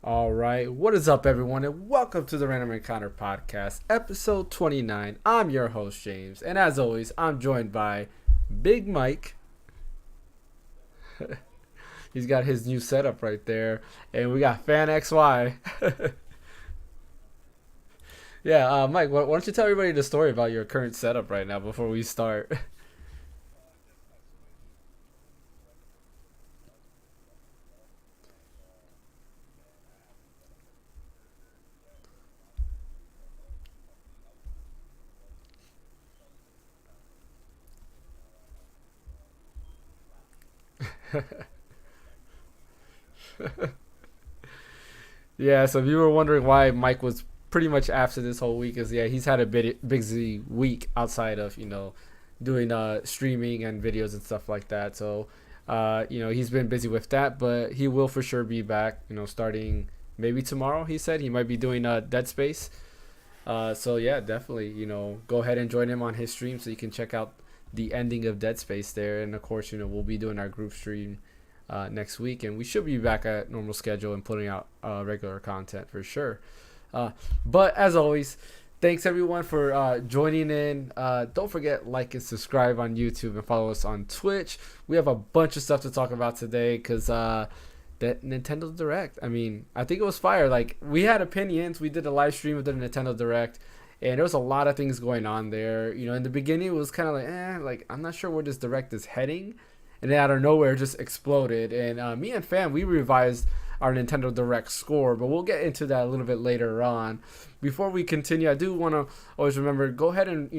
All right, what is up, everyone, and welcome to the Random Encounter Podcast, episode 29. I'm your host, James, and as always, I'm joined by Big Mike. He's got his new setup right there, and we got Phaneckswhy. Yeah, Mike, why don't you tell everybody the story about your current setup right now before we start? Yeah, so if you were wondering why Mike was pretty much absent this whole week, is yeah, he's had a bit busy week outside of doing streaming and videos and stuff like that. So he's been busy with that, but he will for sure be back. Starting maybe tomorrow. He said he might be doing Dead Space. So yeah, definitely go ahead and join him on his stream so you can check out the ending of Dead Space there. And of course, we'll be doing our group stream next week, and we should be back at normal schedule and putting out regular content for sure. But as always, thanks everyone for joining in. Don't forget, like and subscribe on YouTube and follow us on Twitch. We have a bunch of stuff to talk about today because that Nintendo Direct. I mean, I think it was fire. Like, we had opinions. We did a live stream of the Nintendo Direct, and there was a lot of things going on there. In the beginning, it was kind of like I'm not sure where this Direct is heading. And then out of nowhere, it just exploded. And me and Fam, we revised our Nintendo Direct score, but we'll get into that a little bit later on. Before we continue, I do want to always remember, go ahead and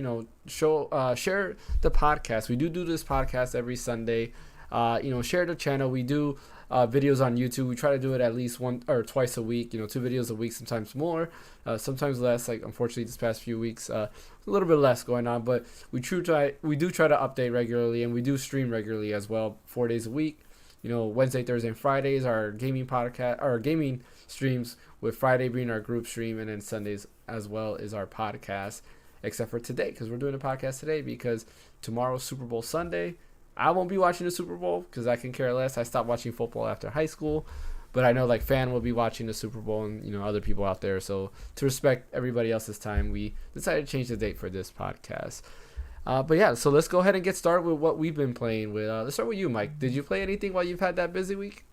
share the podcast. We do this podcast every Sunday. Share the channel. We do videos on YouTube. We try to do it at least one or twice a week. 2 videos a week, sometimes more, sometimes less. Like, unfortunately, this past few weeks, a little bit less going on, but we do try to update regularly, and we do stream regularly as well, 4 days a week. Wednesday, Thursday, and Fridays are gaming podcast or gaming streams, with Friday being our group stream, and then Sundays as well is our podcast. Except for today, because we're doing a podcast today because tomorrow's Super Bowl Sunday. I won't be watching the Super Bowl because I can care less. I stopped watching football after high school, but I know like Fan will be watching the Super Bowl, and other people out there. So to respect everybody else's time, we decided to change the date for this podcast. But yeah, so let's go ahead and get started with what we've been playing with. Let's start with you, Mike. Did you play anything while you've had that busy week?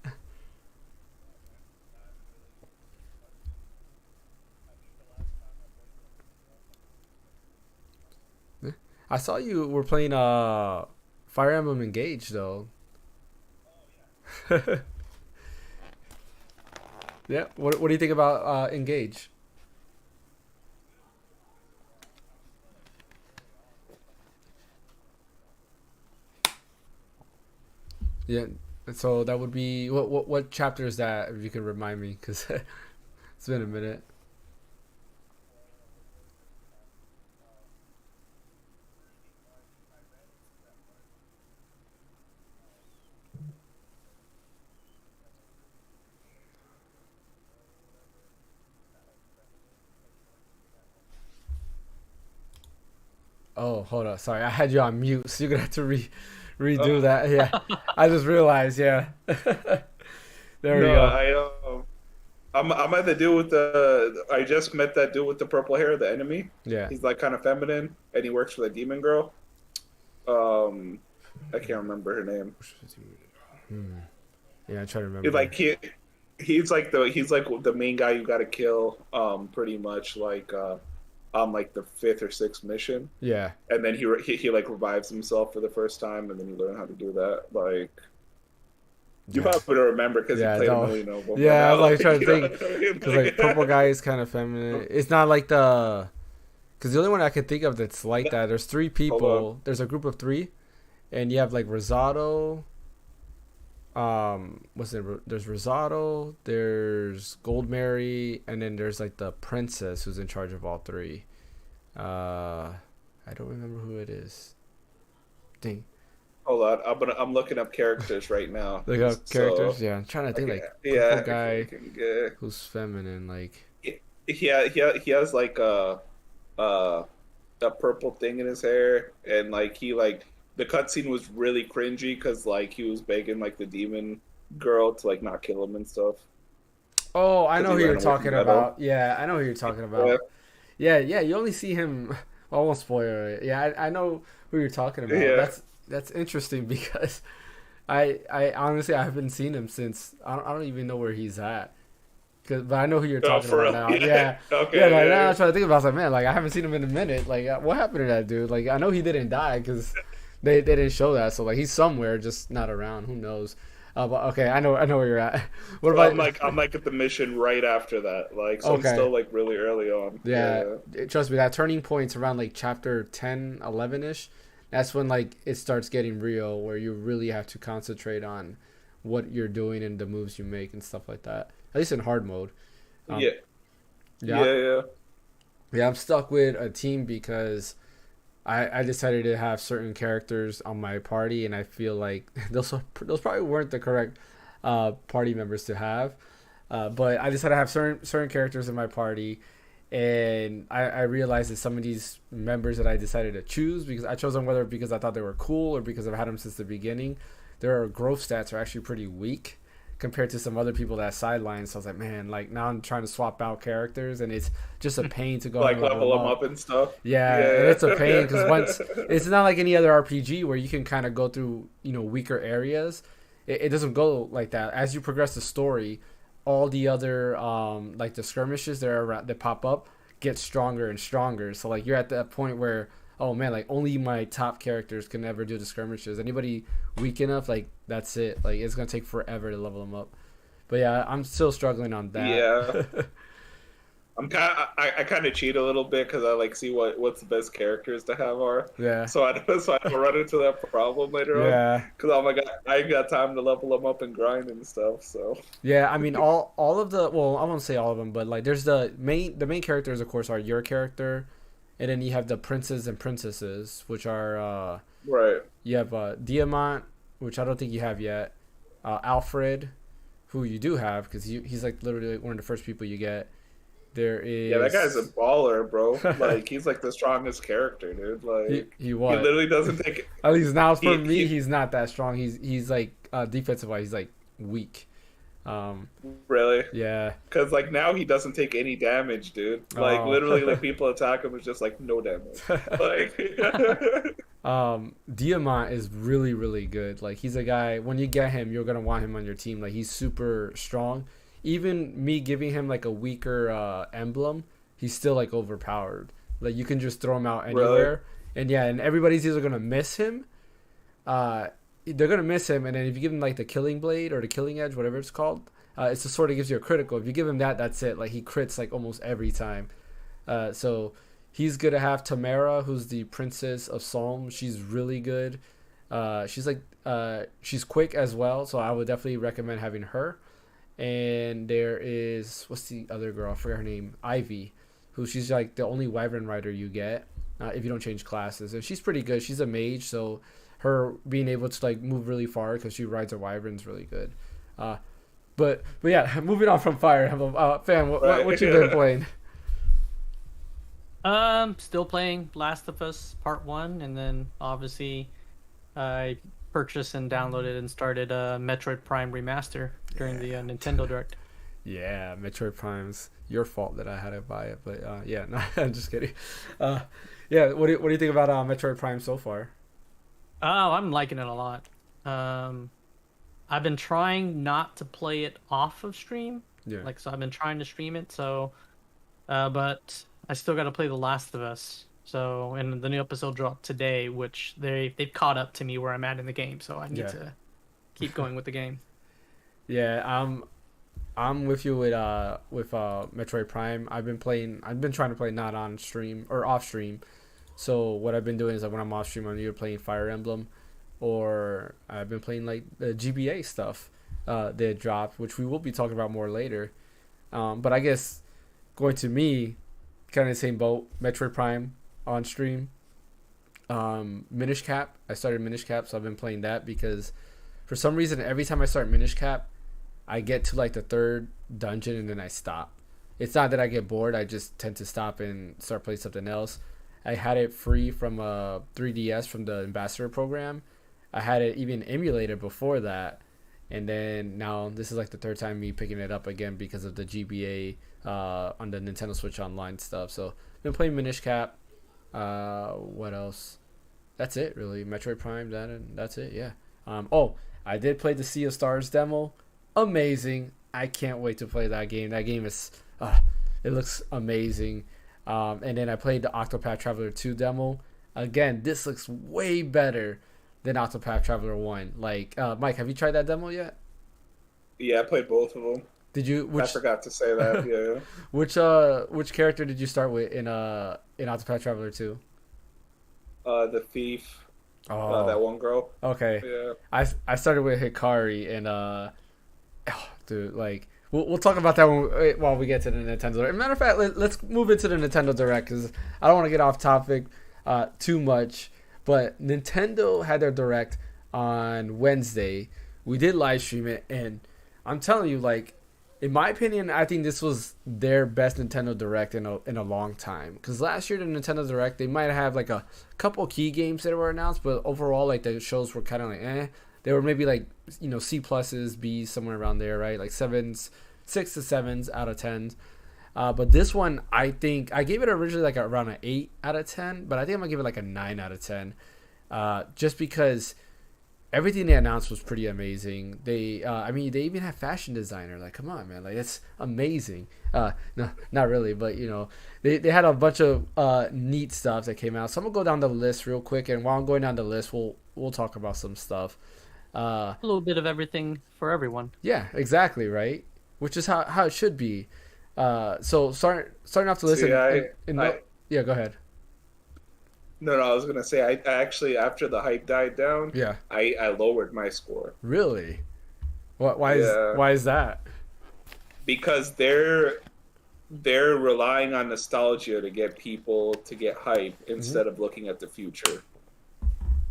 I saw you were playing Fire Emblem Engage though. Yeah. What do you think about Engage? Yeah. So that would be what chapter is that? If you can remind me, because it's been a minute. Oh, hold on. Sorry, I had you on mute, so you're gonna have to redo Oh, that. Yeah, I just realized. Yeah, there we no, go. I'm at the dude with the. I just met that dude with the purple hair, the enemy. Yeah. He's like kind of feminine, and he works for the demon girl. Um, I can't remember her name. Hmm. Yeah, I try to He's remember. like he's like the main guy you got to kill. Pretty much like on like the fifth or sixth mission, Yeah. and then he like revives himself for the first time, and then you learn how to do that. Like you Yeah. probably don't remember because you Yeah. played a No. million of them, but Yeah, I'm now like like trying to you know think what I mean? because like purple guy is kind of feminine. It's not like the because the only one I can think of that's like that. There's three Hold on. people. There's a group of three, and you have like Rosado. What's it? There's Rosado. There's Gold Mary, and then there's like the princess who's in charge of all three. I don't remember who it is. Dang. Hold on, I'm looking up characters right now. Look up So characters. Yeah, I'm trying to think okay, like purple yeah, guy can get. who's feminine. Like He has like a a purple thing in his hair, and like he like the cutscene was really cringy because like he was begging like the demon girl to like not kill him and stuff. Oh, I because know he who you're ran away from talking Meadow. about. Yeah, I know who you're talking Yeah, about. Yeah, yeah. You only see him. Well, I won't spoil it. Yeah, I know who you're talking about. yeah. That's interesting because I honestly I haven't seen him since I don't even know where he's at. But I know who you're Oh, talking for about real? now. Yeah. Yeah, yeah. Okay. Like now Yeah. I'm trying to think about. It. I was like, man, like I haven't seen him in a minute. Like, what happened to that dude? Like, I know he didn't die because they didn't show that. So like, he's somewhere, just not around. Who knows? But okay, I know where you're at. What So about? I'm like at the mission right after that. Like, so I'm Okay, still like really early on. yeah. Yeah. Trust me, that turning point's around like chapter 10, 11 ish. That's when like it starts getting real, where you really have to concentrate on what you're doing and the moves you make and stuff like that. At least in hard mode. Um, Yeah. yeah, Yeah. Yeah. yeah. I'm stuck with a team because I decided to have certain characters on my party, and I feel like those probably weren't the correct party members to have. But I decided to have certain characters in my party, and I realized that some of these members that I decided to choose because I chose them whether because I thought they were cool or because I've had them since the beginning. Their growth stats are actually pretty weak compared to some other people that sidelined. So I was like, man, like now I'm trying to swap out characters, and it's just a pain to go Like and level level them them up. up and stuff. Yeah, and Yeah. it's a pain because once it's not like any other RPG where you can kind of go through weaker areas. It doesn't go like that. As you progress the story, all the other like the skirmishes that are around, that pop up get stronger and stronger. So like you're at that point where oh man, like only my top characters can ever do the skirmishes. Anybody weak enough, like that's it. Like it's gonna take forever to level them up. But yeah, I'm still struggling on Yeah. that. I kind of cheat a little bit because I like see what's the best characters to have are. Yeah, So I don't run into that problem later on yeah. because I'm like I ain't got time to level them up and grind and stuff. So Yeah, I mean all of the well, I won't say all of them, but like there's the main characters of course are your character, and then you have the princes and princesses, which are right. you have Diamant, which I don't think you have yet, Alfred, who you do have because he's like literally one of the first people you get. There Yeah, that guy's a is baller, bro. Like he's like the strongest character, dude. Like he he what? literally doesn't take At least now for me, he he's not that strong. He's like defensive wise, he's like weak. Um, really. yeah. Because like now he doesn't take any damage, dude. Like Oh. literally, like people attack him, it's just like no damage. Like Diamant is really really good. Like he's a guy when you get him, you're gonna want him on your team. Like he's super strong. Even me giving him like a weaker emblem, he's still like overpowered. Like you can just throw him out really, anywhere, and yeah, and everybody's either gonna miss him. They're gonna miss him, and then if you give him like the killing blade or the killing edge, whatever it's called, it's the sword that gives you a critical. If you give him that, that's it. Like he crits like almost every time. So he's good to have. Tamara, who's the princess of Psalm, she's really good. She's like she's quick as well, so I would definitely recommend having her. And there is what's the other girl? I forgot her name. Ivy, who she's like the only Wyvern rider you get if you don't change classes, and she's pretty good. She's a mage, so her being able to like move really far because she rides a Wyvern is really good. But yeah, moving on from Fire Emblem. Fan, right. what you been playing? Still playing Last of Us Part 1, and then obviously I purchased and downloaded and started Metroid Prime Remaster during the Nintendo Direct. Yeah, Metroid Prime's your fault that I had to buy it, but yeah, no, I'm just kidding. Yeah, what do you think about Metroid Prime so far? Oh, I'm liking it a lot. I've been trying not to play it off of stream. Yeah, So I've been trying to stream it, but I still got to play The Last of Us. So, and the new episode dropped today, which they've caught up to me where I'm at in the game, so I need to keep going with the game. yeah, I'm with you with Metroid Prime. I've been trying to play not on stream or off stream. So what I've been doing is like when I'm off stream, I'm either playing Fire Emblem, or I've been playing like the GBA stuff that dropped, which we will be talking about more later. But I guess going to me, kind of the same boat. Metroid Prime on stream. Minish Cap. I started Minish Cap, so I've been playing that because for some reason every time I start Minish Cap, I get to like the third dungeon and then I stop. It's not that I get bored, I just tend to stop and start playing something else. I had it free from 3DS from the Ambassador program. I had it even emulated before that, And then now this is like the third time me picking it up again because of the GBA on the Nintendo Switch Online stuff. So been playing Minish Cap. What else? That's it really. Metroid Prime, that and that's it. Yeah. Oh, I did play the Sea of Stars demo. Amazing. I can't wait to play that game. That game is it looks amazing. And then I played the Octopath Traveler 2 demo. Again, this looks way better than Octopath Traveler 1. Like, Mike, have you tried that demo yet? Yeah, I played both of them. Did you? I forgot to say that. Yeah. Which character did you start with in Octopath Traveler 2? The thief. Oh, that one girl. okay. Yeah. I started with Hikari and dude, like we'll talk about that while we get to the Nintendo Direct. Matter of fact, let's move into the Nintendo Direct because I don't want to get off topic too much. But Nintendo had their Direct on Wednesday. We did live stream it, and I'm telling you, like, in my opinion, I think this was their best Nintendo Direct in a long time. Because last year, the Nintendo Direct, they might have like a couple key games that were announced, but overall, like, the shows were kind of like, eh. They were maybe like, you know, C pluses, B's, somewhere around there, right? Like 6 to 7s out of 10s. But this one, I think I gave it originally like around an 8 out of 10, but I think I'm gonna give it like a 9 out of 10, just because everything they announced was pretty amazing. I mean, they even have fashion designer. Like, come on, man, like that's amazing. No, not really, but you know, they had a bunch of neat stuff that came out. So I'm gonna go down the list real quick, and while I'm going down the list, we'll talk about some stuff. A little bit of everything for everyone. Yeah, exactly, right. Which is how it should be. So starting off the list. See, yeah, go ahead. No, I was gonna say I actually after the hype died down, Yeah. I lowered my score. Really? Why is that? Because they're relying on nostalgia to get people to get hype instead of looking at the future.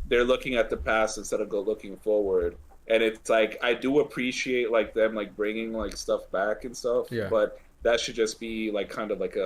They're looking at the past instead of looking forward. And it's like I do appreciate like them like bringing like stuff back and stuff, Yeah. but that should just be like kind of like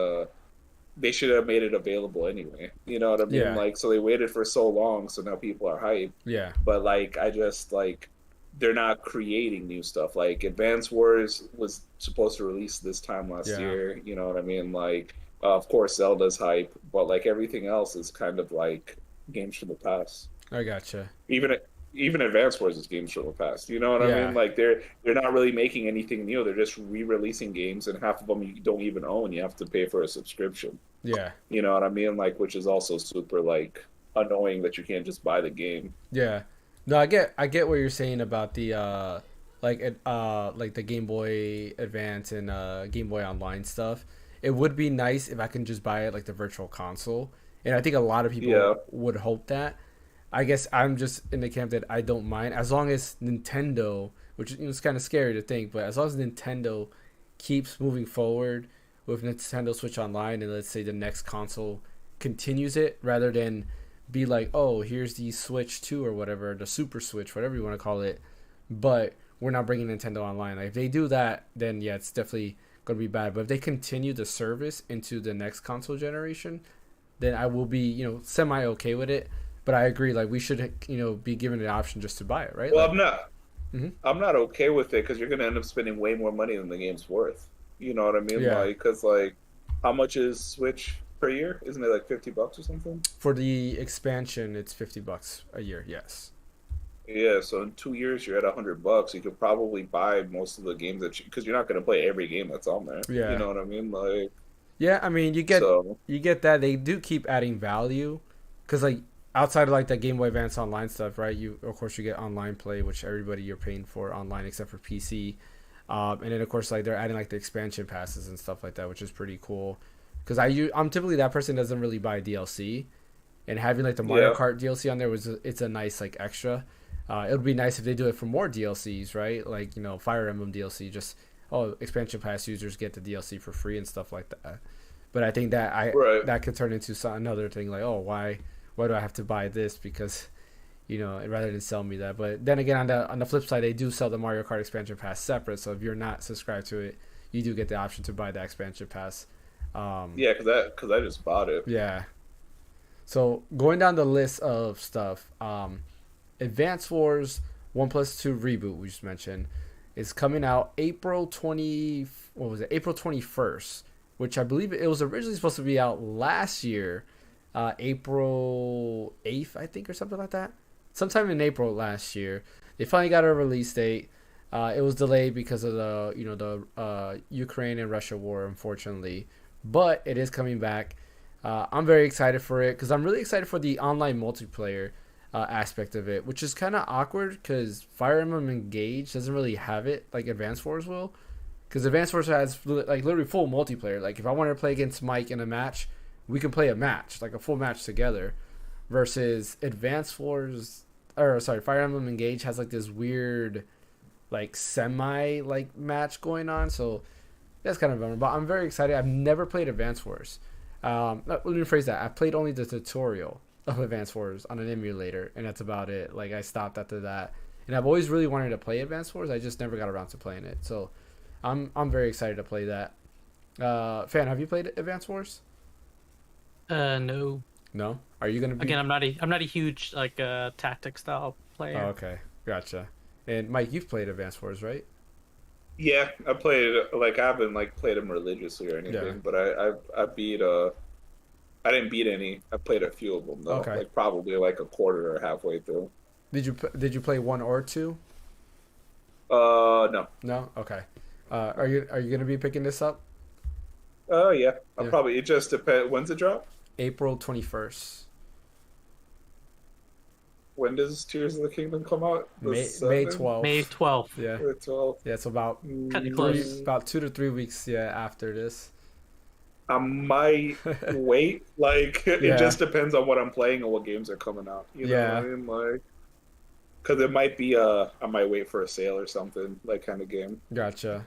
they should have made it available anyway. You know what I mean? Yeah. Like, so they waited for so long, so now people are hyped. Yeah. But like, I just like they're not creating new stuff. Like, Advance Wars was supposed to release this time last year. You know what I mean? Like, of course, Zelda's hype, but like everything else is kind of like games from the past. I gotcha. Even Advance Wars is games from the past. You know what I mean? Like they're not really making anything new. They're just re-releasing games, and half of them you don't even own. You have to pay for a subscription. Yeah. You know what I mean? Like, which is also super like annoying that you can't just buy the game. Yeah. No, I get what you're saying about the like the Game Boy Advance and Game Boy Online stuff. It would be nice if I can just buy it like the Virtual Console, and I think a lot of people would hope that. I guess I'm just in the camp that I don't mind as long as Nintendo, which is kind of scary to think, but as long as Nintendo keeps moving forward with Nintendo Switch Online, and let's say the next console continues it rather than be like, oh, here's the Switch 2 or whatever, the Super Switch, whatever you want to call it, but we're not bringing Nintendo Online. Like, if they do that, then yeah, it's definitely going to be bad. But if they continue the service into the next console generation, then I will be, semi okay with it. But I agree, like, we should, be given the option just to buy it, right? Well, like, I'm not okay with it because you're going to end up spending way more money than the game's worth. You know what I mean? Yeah. Like, because, like, how much is Switch per year? Isn't it like $50 or something? For the expansion, it's $50 a year, yes. Yeah, so in 2 years, you're at $100. You could probably buy most of the games because you're not going to play every game that's on there. Yeah. You know what I mean? Like, yeah, I mean, you get that. They do keep adding value because, like, outside of like the Game Boy Advance Online stuff, right? Of course you get online play, which everybody you're paying for online except for PC, and then of course like they're adding like the expansion passes and stuff like that, which is pretty cool. Because I'm typically that person that doesn't really buy DLC, and having like the Mario Kart DLC on there it's a nice like extra. It would be nice if they do it for more DLCs, right? Like Fire Emblem DLC, just expansion pass users get the DLC for free and stuff like that. But I think that that could turn into another thing like, oh, why do I have to buy this? Because, rather than sell me that. But then again, on the flip side, they do sell the Mario Kart expansion pass separate. So if you're not subscribed to it, you do get the option to buy the expansion pass. Yeah, because I just bought it. Yeah. So going down the list of stuff, Advance Wars 1+2 reboot we just mentioned is coming out April 21st, which I believe it was originally supposed to be out last year, April 8th, I think, or something like that. Sometime in April last year. They finally got a release date. It was delayed because of the Ukraine and Russia war, unfortunately, but it is coming back. I'm very excited for it because I'm really excited for the online multiplayer aspect of it, which is kind of awkward because Fire Emblem Engage doesn't really have it like Advance Wars will, because Advance Wars has like literally full multiplayer. Like if I wanted to play against Mike in a match, we can play a match, like a full match together, versus Fire Emblem Engage has like this weird like semi like match going on, so that's kind of a bummer. But I'm very excited. I've never played Advance Wars. Let me rephrase that. I've played only the tutorial of Advance Wars on an emulator, and that's about it. Like I stopped after that, and I've always really wanted to play Advance Wars. I just never got around to playing it. So I'm very excited to play that. Fan, have you played Advance Wars? No. No. Are you gonna be? Again, I'm not a huge like tactic style player. Oh, okay, gotcha. And Mike, you've played Advance Wars, right? Yeah, I played like I haven't like played them religiously or anything, but I beat I didn't beat any. I played a few of them though, like probably like a quarter or halfway through. Did you play 1 or 2? No. No. Okay. Are you gonna be picking this up? Yeah. I'll probably. It just depends. When's it drop? April 21st. When does Tears of the Kingdom come out? May 12th. May 12th. Yeah. May 12th. Yeah, so about about 2 to 3 weeks. Yeah, after this. I might wait. Like it just depends on what I'm playing and what games are coming out. You know what I mean? Like, because it might be I might wait for a sale or something, like kind of game. Gotcha.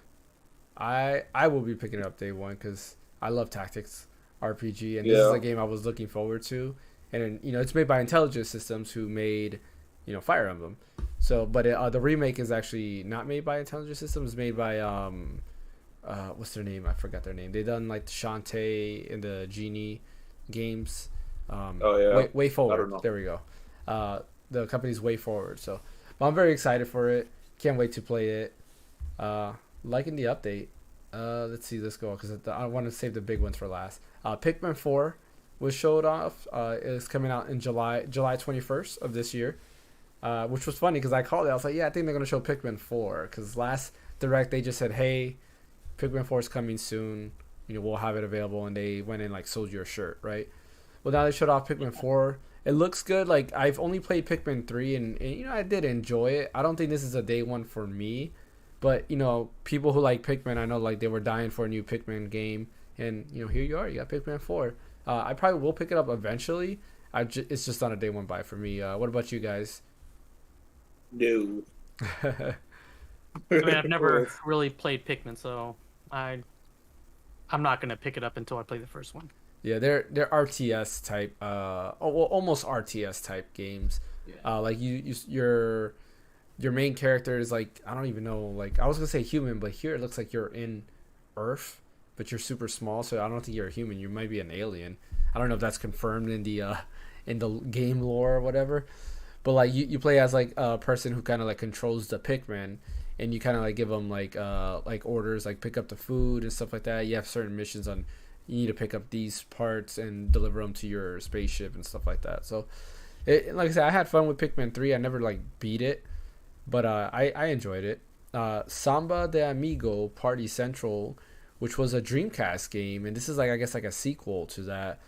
I will be picking it up day one because I love tactics RPG, and this is a game I was looking forward to. And it's made by Intelligent Systems, who made Fire Emblem. So, but the remake is actually not made by Intelligent Systems. It's made by what's their name? I forgot their name. They done like the Shantae and the Genie games. Way Forward. I don't know. There we go. The company's Way Forward. So, but I'm very excited for it. Can't wait to play it. Liking the update. Let's see this go because I want to save the big ones for last. Pikmin 4 was showed off. It's coming out in July 21st of this year, which was funny because I called it. I was like, yeah, I think they're going to show Pikmin 4 because last Direct they just said, hey, Pikmin 4 is coming soon. We'll have it available, and they went and like sold you a shirt, right? Well, now they showed off Pikmin 4. It looks good. Like I've only played Pikmin 3, and I did enjoy it. I don't think this is a day one for me, but people who like Pikmin, I know like they were dying for a new Pikmin game, and here you are. You got Pikmin 4. I probably will pick it up eventually. It's just not a day one buy for me. What about you guys? No. I mean, I've never really played Pikmin, so I'm not gonna pick it up until I play the first one. Yeah, they're RTS type, almost RTS type games. Yeah. Like your main character is like, I don't even know. Like I was gonna say human, but here it looks like you're in Earth, but you're super small, so I don't think you're a human. You might be an alien. I don't know if that's confirmed in the game lore or whatever. But like you play as like a person who kind of like controls the Pikmin, and you kind of like give them like orders, like pick up the food and stuff like that. You have certain missions on. You need to pick up these parts and deliver them to your spaceship and stuff like that. So, like I said, I had fun with Pikmin 3. I never like beat it, but I enjoyed it. Samba de Amigo Party Central, which was a Dreamcast game, and this is like I guess like a sequel to that.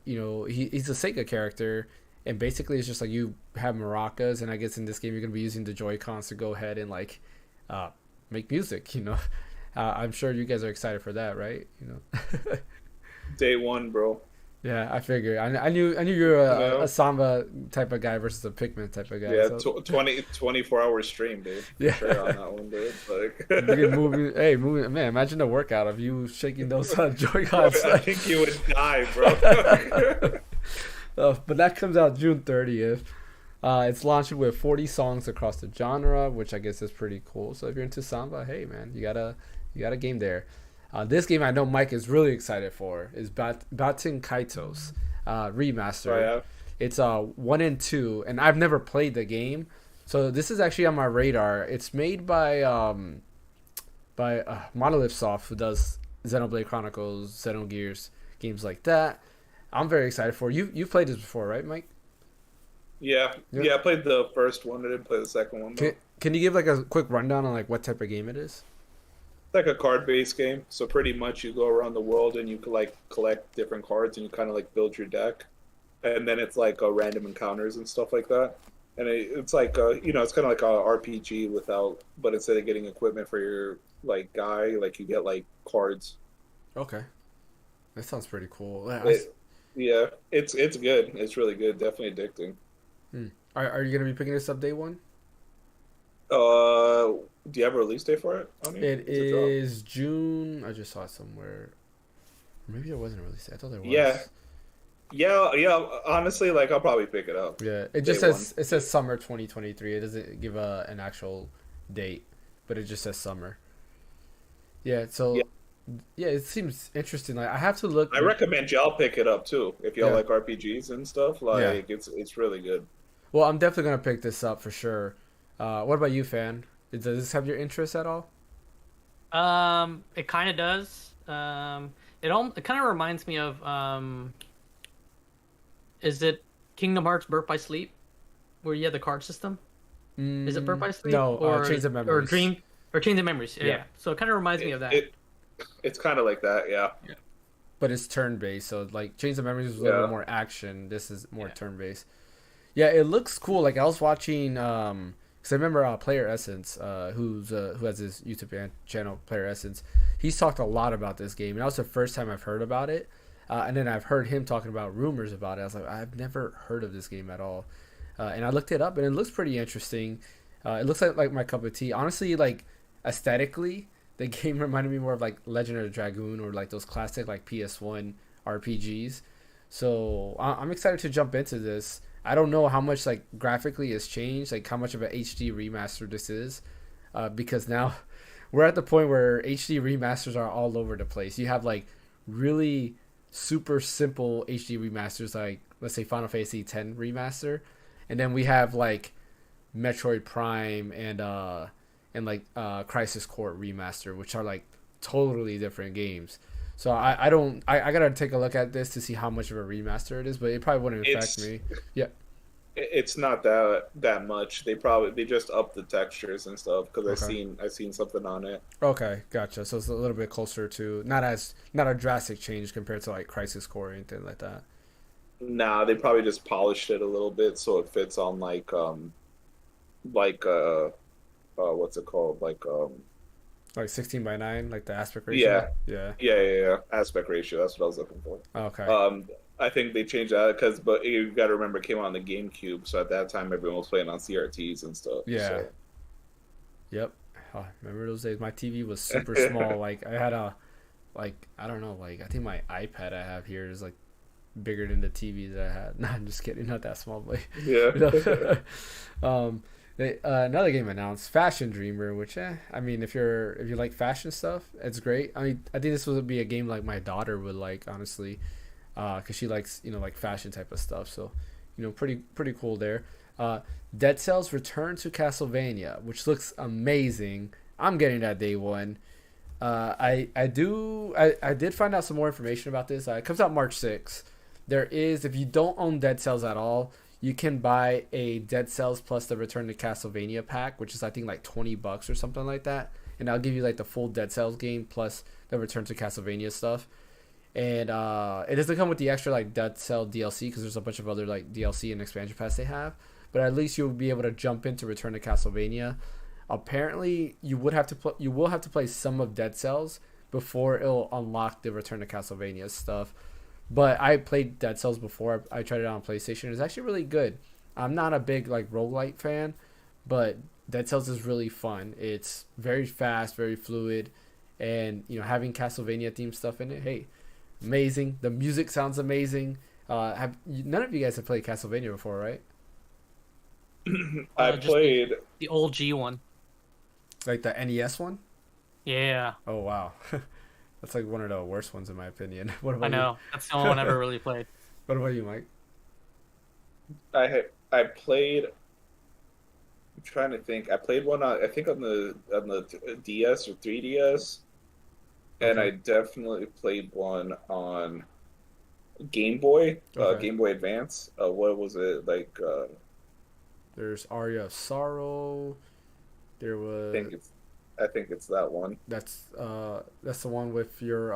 He's a Sega character, and basically it's just like you have maracas, and I guess in this game you're gonna be using the Joy-Cons to go ahead and like make music. I'm sure you guys are excited for that, right? Day one, bro. Yeah, I figured. I knew you were a Samba type of guy versus a Pikmin type of guy. Yeah, so. 24-hour stream, dude. Yeah, sure on that one, dude. Like, moving. Man, imagine the workout of you shaking those Joy-Cons. I think you would die, bro. But that comes out June 30th. It's launching with 40 songs across the genre, which I guess is pretty cool. So if you're into Samba, hey man, you got a game there. This game I know Mike is really excited for is Baten Kaitos remaster. Oh, yeah. It's 1 and 2, and I've never played the game, So this is actually on my radar. It's made by Monolith Soft, who does Xenoblade Chronicles, Xenogears, games like that. I'm very excited for you. You've played this before, right, Mike? Yeah, Yep. yeah. I played the first one. I didn't play the second one though. Can you give like a quick rundown on like what type of game it is? It's like a card-based game. So pretty much, you go around the world and you can like collect different cards and you kind of like build your deck, and then it's like random encounters and stuff like that. And it's like it's kind of like a RPG without, but instead of getting equipment for your like guy, like you get like cards. Okay, that sounds pretty cool. Yeah, Yeah, it's good. It's really good. Definitely addicting. hmm. Are you gonna be picking this up day one? Do you have a release date for it? I mean, It it's a drop. is June. I just saw it somewhere. Maybe it wasn't released. I thought there Yeah, was. yeah. Honestly, like I'll probably pick it up Yeah, it day just one. says summer 2023. It doesn't give an actual date, but it just says summer. Yeah, Yeah, so yeah, it seems interesting. Like I have to look. I recommend y'all pick it up too if y'all Yeah, like RPGs and stuff. yeah. Like it's really good. Well, I'm definitely gonna pick this up for sure. What about you, fan? Does this have your interest at all? It kind of does. It kind of reminds me of is it Kingdom Hearts Birth by Sleep, where you have the card system? Is it Birth by Sleep No, or Chains of Memories. Dream or Chains of Memories? Yeah. Yeah, So it kind of reminds me It, of that. it it's kind of like that. Yeah, but it's turn based. So like Chains of Memories is a little bit yeah. more action. This is more Yeah. turn based. Yeah, it looks cool. Like I was watching, because I remember Player Essence, who has his YouTube channel, Player Essence. He's talked a lot about this game, and that was the first time I've heard about it. And then I've heard him talking about rumors about it. I was like, I've never heard of this game at all. And I looked it up, and it looks pretty interesting. It looks like my cup of tea. Honestly, like aesthetically, the game reminded me more of like Legend of the Dragoon or like those classic like PS1 RPGs. So I'm excited to jump into this. I don't know how much like graphically has changed, like how much of an HD remaster this is, because now we're at the point where HD remasters are all over the place. You have like really super simple HD remasters, like let's say Final Fantasy X remaster, and then we have like Metroid Prime and like Crisis Core remaster, which are like totally different games. So I don't I gotta take a look at this to see how much of a remaster it is, but it probably wouldn't affect It's me. Yeah. it's not that much. They just up the textures and stuff because Okay. I seen something on it. Okay, gotcha. So it's a little bit closer to not a drastic change compared to like Crisis Core or anything like that. Nah, they probably just polished it a little bit so it fits on like what's it called Like 16:9, like the aspect ratio. yeah, Yeah. yeah. Aspect ratio. That's what I was looking for. Okay. I think they changed that but you got to remember it came out on the GameCube, so at that time everyone was playing on CRTs and stuff. Yeah. So Yep. Oh, remember those days? My TV was super small. Like I had I don't know, like I think my iPad I have here is like bigger than the TV that I had. No, I'm just kidding, not that small, but yeah, you know. Another game announced, Fashion Dreamer, which I mean, if you like fashion stuff, it's great. I mean, I think this would be a game like my daughter would like, honestly, because she likes like fashion type of stuff. So, pretty cool there. Dead Cells Return to Castlevania, which looks amazing. I'm getting that day one. I did find out some more information about this. It comes out March 6th. There is, if you don't own Dead Cells at all, you can buy a Dead Cells plus the Return to Castlevania pack, which is I think like $20 or something like that, and I'll give you like the full Dead Cells game plus the Return to Castlevania stuff. And it doesn't come with the extra like Dead Cell DLC because there's a bunch of other like DLC and expansion pass they have, but at least you'll be able to jump into Return to Castlevania. Apparently, you will have to play some of Dead Cells before it'll unlock the Return to Castlevania stuff. But I played Dead Cells before. I tried it on PlayStation. It's actually really good. I'm not a big like roguelite fan, but Dead Cells is really fun. It's very fast, very fluid, and having Castlevania themed stuff in it. Hey, amazing. The music sounds amazing. None of you guys have played Castlevania before, right? I Just played. the old G one. Like the NES one? Yeah, Oh wow. That's like one of the worst ones in my opinion. What I about know. That's the only one I ever really played. What about you, Mike? I played trying to think. I played one I think on the DS or 3DS, and I definitely played one on Game Boy, Game Boy Advance. What was it like? There's Aria of Sorrow. There was. I think it's that one. That's the one with your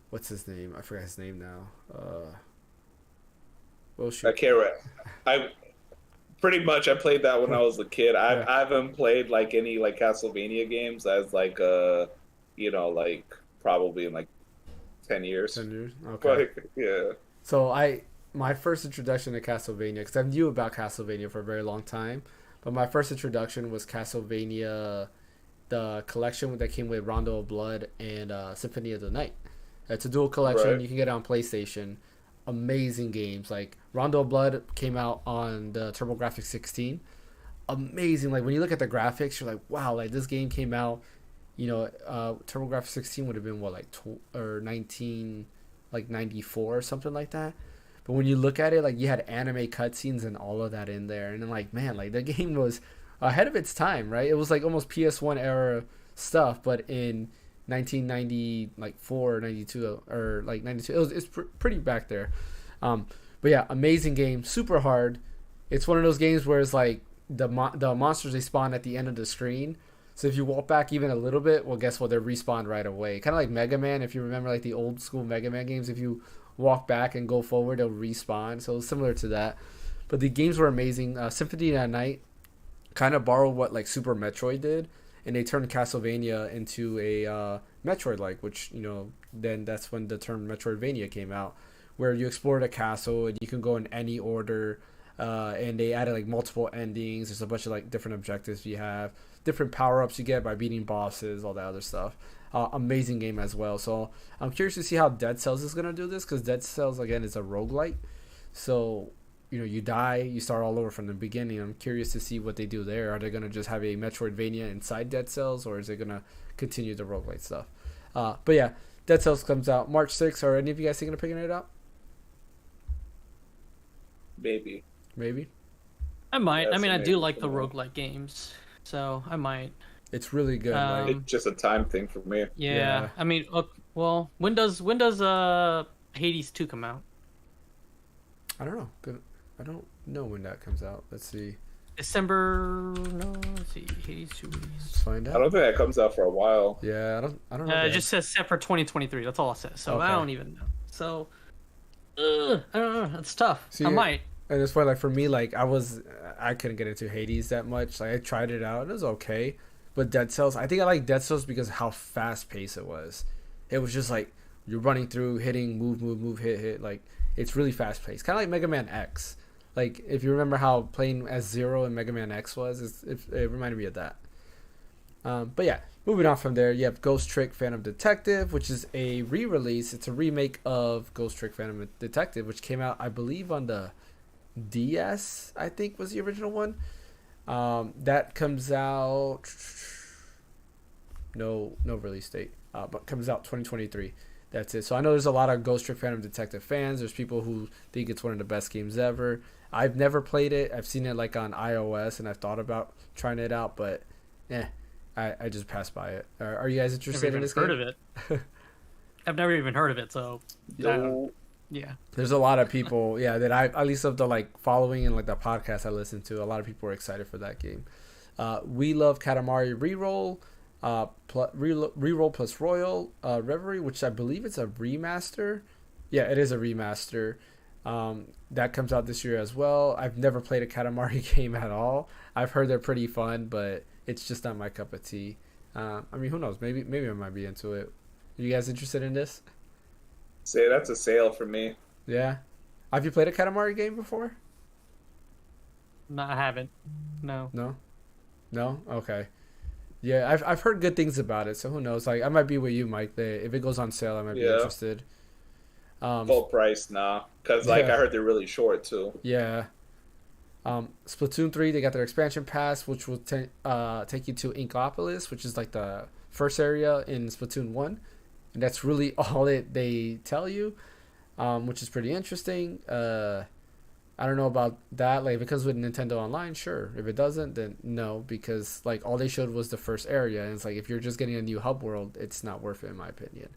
what's his name? I forgot his name now. Well, shoot. I can't. I pretty much I played that when I was a kid. I haven't played like any like Castlevania games as like like probably in like 10 years. 10 years. Okay. But, yeah. So my first introduction to Castlevania, because I knew about Castlevania for a very long time, but my first introduction was Castlevania, the collection that came with Rondo of Blood and Symphony of the Night. It's a dual collection. Right. You can get it on PlayStation. Amazing games. Like Rondo of Blood came out on the TurboGrafx 16. Amazing. Like when you look at the graphics, you're like, wow, like this game came out. TurboGrafx 16 would have been what, like 1994 or something like that. But when you look at it, like you had anime cutscenes and all of that in there, and I'm like, man, like the game was ahead of its time, right? It was like almost PS1 era stuff, but in 1994, 92, or like 92, it's pretty back there. But yeah, amazing game, super hard. It's one of those games where it's like the monsters, they spawn at the end of the screen. So if you walk back even a little bit, well, guess what? They're respawned right away. Kind of like Mega Man, if you remember like the old school Mega Man games. If you walk back and go forward, they'll respawn. So it's similar to that. But the games were amazing. Symphony of the Night kind of borrowed what like Super Metroid did, and they turned Castlevania into a Metroid-like, which, then that's when the term Metroidvania came out, where you explore the castle and you can go in any order, and they added like multiple endings. There's a bunch of like different objectives you have, different power-ups you get by beating bosses, all that other stuff. Amazing game as well. So I'm curious to see how Dead Cells is going to do this, because Dead Cells, again, is a roguelite. So, you die, you start all over from the beginning. I'm curious to see what they do there. Are they going to just have a Metroidvania inside Dead Cells, or is it going to continue the roguelite stuff? But yeah, Dead Cells comes out March 6th. Are any of you guys thinking of picking it up? Maybe. I might. That's I do like the amazing. roguelike games, so I might. It's really good. It's just a time thing for me. Yeah. Well, when does Hades 2 come out? I don't know. I don't know when that comes out. Let's see. December. No, let's see. Hades 2 release. Let's find out. I don't think that comes out for a while. Yeah, I don't know. It just says set for 2023. That's all it says. So Okay. I don't even know. So, I don't know. It's tough. See, I might. And it's funny, like for me, like I couldn't get into Hades that much. Like I tried it out, and it was okay. But Dead Cells, I think I like Dead Cells because of how fast paced it was. It was just like you're running through, hitting, move, hit. Like it's really fast paced, kind of like Mega Man X. Like if you remember how playing as Zero in Mega Man X was, it reminded me of that. But yeah, moving on from there, you have Ghost Trick Phantom Detective, which is a re-release. It's a remake of Ghost Trick Phantom Detective, which came out, I believe, on the DS, I think was the original one. That comes out, no release date, but comes out 2023. That's it. So I know there's a lot of Ghost Trick Phantom Detective fans. There's people who think it's one of the best games ever. I've never played it. I've seen it like on iOS, and I've thought about trying it out, but I just passed by it. Are you guys interested in this game? Heard of it? I've never even heard of it. So yeah. There's a lot of people, that I, at least of the like following and like the podcast I listen to, a lot of people are excited for that game. We Love Katamari Reroll, Reroll plus Royal Reverie, which I believe it's a remaster. Yeah, it is a remaster. That comes out this year as well. I've never played a Katamari game at all. I've heard they're pretty fun, but it's just not my cup of tea. Who knows? Maybe I might be into it. Are you guys interested in this? Say that's a sale for me. Yeah. Have you played a Katamari game before? No, I haven't. No. No? Okay. Yeah, I've heard good things about it, so who knows? Like I might be with you, Mike. If it goes on sale, I might be interested. Full price, nah. Because I heard they're really short too. Yeah. Splatoon 3, they got their expansion pass, which will take you to Inkopolis, which is like the first area in Splatoon 1. And that's really all they tell you, which is pretty interesting. I don't know about that. Like, if it comes with Nintendo Online, sure. If it doesn't, then no, because like all they showed was the first area, and it's like if you're just getting a new hub world, it's not worth it in my opinion.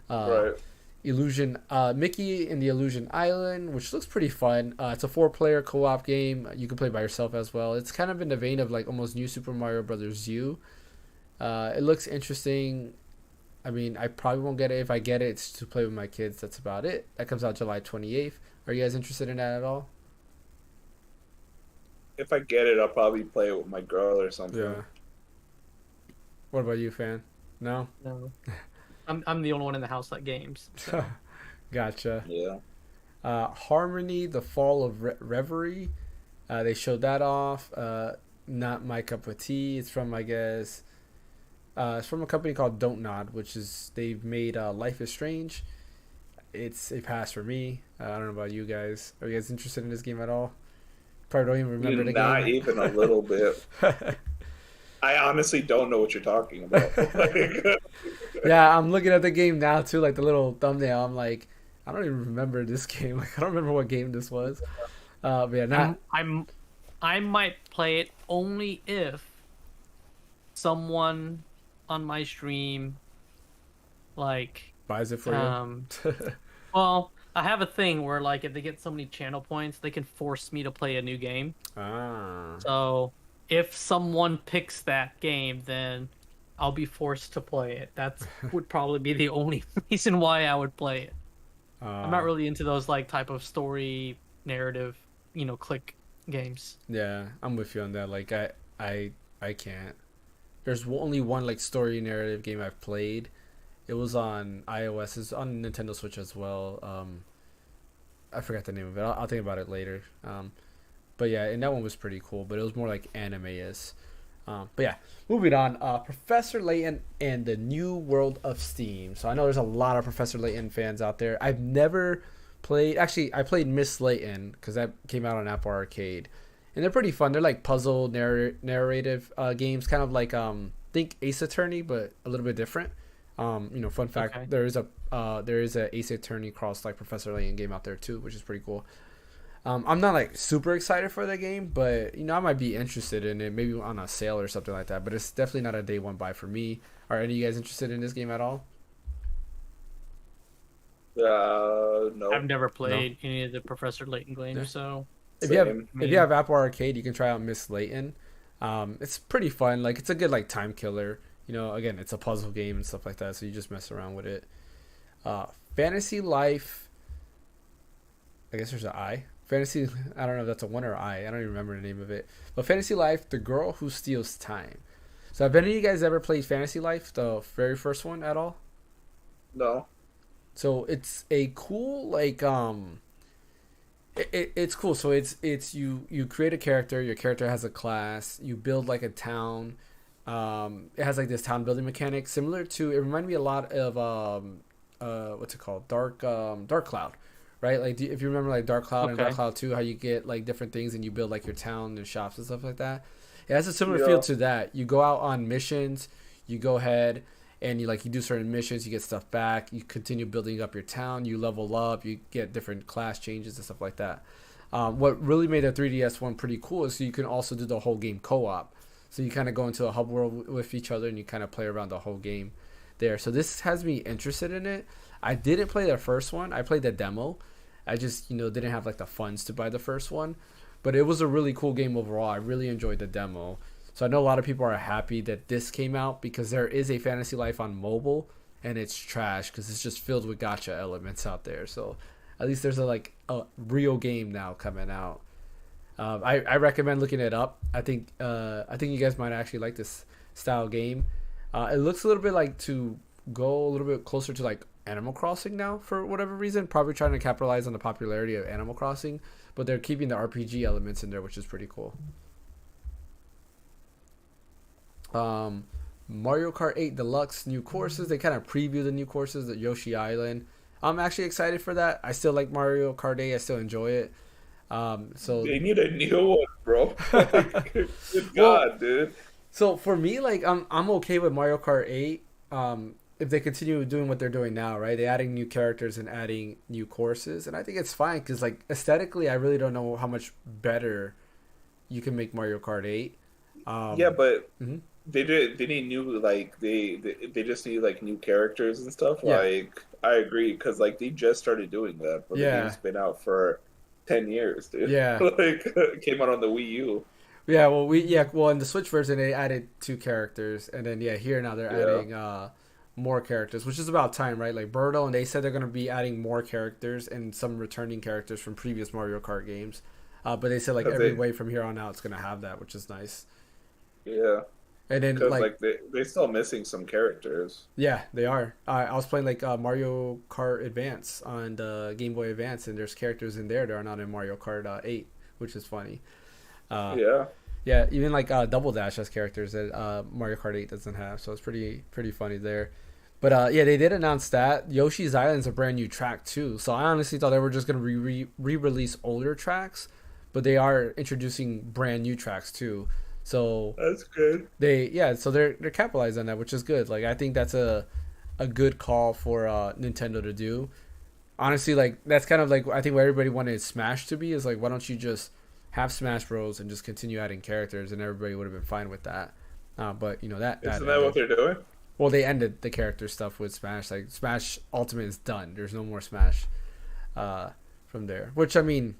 Uh, Right. Illusion, Mickey in the Illusion Island, which looks pretty fun. It's a four-player co-op game. You can play by yourself as well. It's kind of in the vein of like almost New Super Mario Brothers U. It looks interesting. I mean, I probably won't get it. If I get it, it's to play with my kids. That's about it. That comes out July 28th. Are you guys interested in that at all? If I get it, I'll probably play it with my girl or something. Yeah. What about you, fan? No? No, I'm the only one in the house that games. So. Gotcha. Yeah. Harmony, The Fall of Reverie. They showed that off. Not my cup of tea. It's from, I guess, it's from a company called Don't Nod, which is, they've made Life is Strange. It's a pass for me. I don't know about you guys. Are you guys interested in this game at all? Probably don't even remember the Not game. even a little bit. I honestly don't know what you're talking about. Yeah, I'm looking at the game now too, like the little thumbnail. I'm like, I don't even remember this game. Like, I don't remember what game this was. But yeah, not. I might play it only if someone on my stream like Buys it for you. well, I have a thing where like if they get so many channel points, they can force me to play a new game. Ah. So if someone picks that game, then I'll be forced to play it. That would probably be the only reason why I would play it. I'm not really into those like type of story narrative, click games. Yeah, I'm with you on that. Like, I can't. There's only one like story narrative game I've played. It was on iOS. It's on Nintendo Switch as well. I forgot the name of it. I'll think about it later. But yeah, and that one was pretty cool. But it was more like anime-ish. But yeah, moving on. Professor Layton and the New World of Steam. So I know there's a lot of Professor Layton fans out there. I've never played. Actually, I played Miss Layton because that came out on Apple Arcade, and they're pretty fun. They're like puzzle narrative games, kind of like think Ace Attorney, but a little bit different. Fun fact: Okay. there is a Ace Attorney cross like Professor Layton game out there too, which is pretty cool. I'm not like super excited for the game, but I might be interested in it, maybe on a sale or something like that. But it's definitely not a day one buy for me. Are any of you guys interested in this game at all? No. I've never played any of the Professor Layton games, Yeah. so If you have Same. if you have Apple Arcade, you can try out Miss Layton. It's pretty fun. Like, it's a good like time killer. Again, it's a puzzle game and stuff like that, so you just mess around with it. Fantasy Life. I guess there's an I. Fantasy. I don't know if that's a one or I. I don't even remember the name of it. But Fantasy Life: The Girl Who Steals Time. So have any of you guys ever played Fantasy Life, the very first one, at all? No. So it's a cool it's cool. So it's you create a character. Your character has a class. You build like a town. It has like this town building mechanic similar to. It reminded me a lot of what's it called? Dark Cloud, right? Like, if you remember like Dark Cloud and Dark Okay. Cloud 2, how you get like different things and you build like your town and shops and stuff like that. It has a similar Yeah. feel to that. You go out on missions. You go ahead and you do certain missions. You get stuff back. You continue building up your town. You level up. You get different class changes and stuff like that. What really made the 3DS one pretty cool is so you can also do the whole game co-op. So you kind of go into a hub world with each other and you kind of play around the whole game there. So this has me interested in it. I didn't play the first one. I played the demo. I just, didn't have like the funds to buy the first one. But it was a really cool game overall. I really enjoyed the demo. So I know a lot of people are happy that this came out because there is a Fantasy Life on mobile and it's trash because it's just filled with gacha elements out there. So at least there's a real game now coming out. I recommend looking it up. I think you guys might actually like this style game. It looks a little bit like to go a little bit closer to like Animal Crossing now for whatever reason. Probably trying to capitalize on the popularity of Animal Crossing, but they're keeping the RPG elements in there, which is pretty cool. Mario Kart 8 Deluxe new courses. They kind of preview the new courses at Yoshi Island. I'm actually excited for that. I still like Mario Kart 8. I still enjoy it. So They need a new one, bro. Good Well, God, dude. So for me, like I'm okay with Mario Kart 8. if they continue doing what they're doing now, right? They're adding new characters and adding new courses, and I think it's fine because like aesthetically, I really don't know how much better you can make Mario Kart 8. Yeah, but Mhm. they need new like they just need like new characters and stuff. Yeah. Like I agree because like they just started doing that, but the Yeah. game's been out for 10 years, dude. Yeah. Like it came out on the Wii U. Yeah, well in the Switch version they added 2 characters, and then here now they're Yeah. adding more characters, which is about time, right? Like Birdo, and they said they're gonna be adding more characters and some returning characters from previous Mario Kart games. But they said like 'Cause every they- way from here on out it's gonna have that, which is nice. Yeah, And then because like like they're still missing some characters. yeah, they are. I was playing like Mario Kart Advance on the Game Boy Advance, and there's characters in there that are not in Mario Kart 8, which is funny. Uh, Yeah. Yeah, even like Double Dash has characters that Mario Kart 8 doesn't have, so it's pretty funny there. But yeah, they did announce that Yoshi's Island's a brand new track too. So I honestly thought they were just gonna re-release older tracks, but they are introducing brand new tracks too. So That's good. so they're capitalizing on that, which is good. Like I think that's a good call for Nintendo to do. Honestly, like that's kind of like I think what everybody wanted Smash to be is like, why don't you just have Smash Bros and just continue adding characters, and everybody would have been fine with that. But that Isn't that what they're doing? well, they ended the character stuff with Smash. Like Smash Ultimate is done. There's no more Smash from there. Which I mean,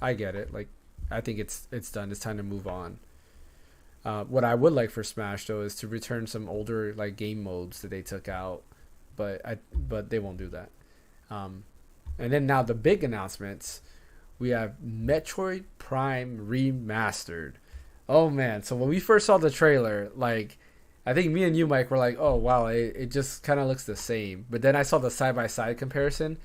I get it. Like I think it's done. It's time to move on. What I would like for Smash though is to return some older like game modes that they took out, but they won't do that. And then now the big announcements. We have Metroid Prime Remastered. Oh man! So when we first saw the trailer, like I think me and you, Mike, were like, "Oh wow, it just kind of looks the same." But then I saw the side by side comparison.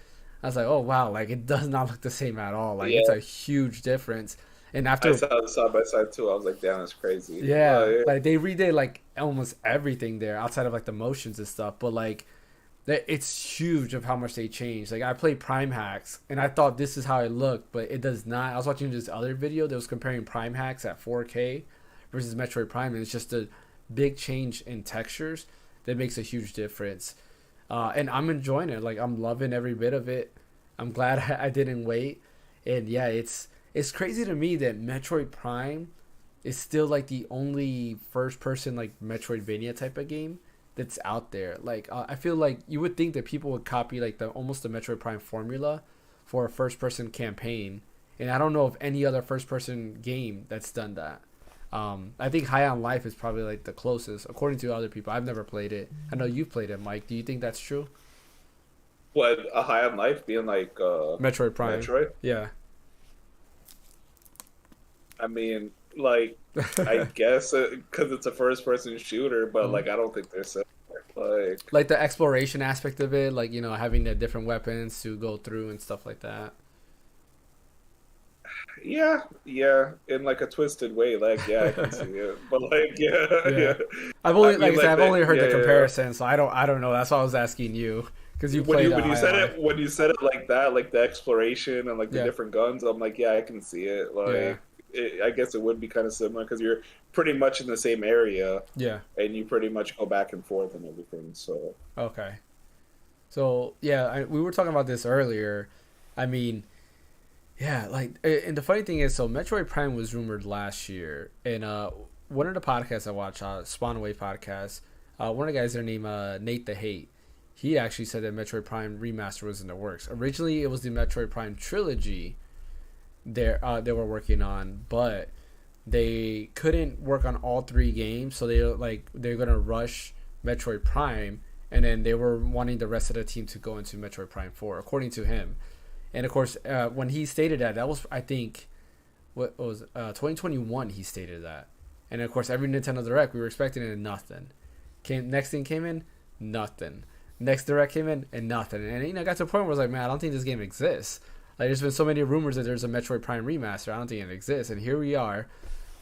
I was like, "Oh wow, like it does not look the same at all. Like it's a huge difference." And after I saw the side by side too. I was like, damn, that's crazy. yeah, like they redid like almost everything there outside of like the motions and stuff. But like it's huge of how much they changed. Like I played Prime Hacks and I thought this is how it looked, but it does not. I was watching this other video that was comparing Prime Hacks at 4K versus Metroid Prime, and it's just a big change in textures that makes a huge difference. And I'm enjoying it. Like I'm loving every bit of it. I'm glad I didn't wait. And yeah, it's crazy to me that Metroid Prime is still like the only first person like Metroidvania type of game that's out there. Like I feel like you would think that people would copy like the almost the Metroid Prime formula for a first person campaign, and I don't know of any other first person game that's done that. I think High on Life is probably like the closest according to other people. I've never played it. I know you've played it, Mike. Do you think that's true? What, a High on Life being like Metroid Prime. Metroid? Yeah. I mean, like, I guess because it's a first person shooter, but like I don't think they're similar. Like the exploration aspect of it, like having the different weapons to go through and stuff like that. Yeah, in like a twisted way. Like, yeah, I can see it, but like, yeah. I've only I mean, I've only heard the yeah. comparison, so I don't know. That's why I was asking you because you played when you said High on it when you said it like that, like the exploration and like the Yeah. different guns, I'm like, yeah, I can see it. Like, I guess it would be kind of similar because you're pretty much in the same area. Yeah. And you pretty much go back and forth and everything. So Okay. So yeah, we were talking about this earlier. I mean, yeah, like, and the funny thing is, so Metroid Prime was rumored last year, and one of the podcasts I watch, Spawn Away podcast, one of the guys there named Nate the Hate, he actually said that Metroid Prime Remaster was in the works. Originally, it was the Metroid Prime trilogy they were working on, but they couldn't work on all 3 games, so they're gonna rush Metroid Prime, and then they were wanting the rest of the team to go into Metroid Prime 4, according to him. And of course, when he stated that was, I think, 2021. He stated that, and of course, every Nintendo Direct we were expecting it, and nothing. Next thing came in, nothing. Next Direct came in, and nothing. And got to a point where I was like, man, I don't think this game exists. Like, there's been so many rumors that there's a Metroid Prime remaster. I don't think it exists, and here we are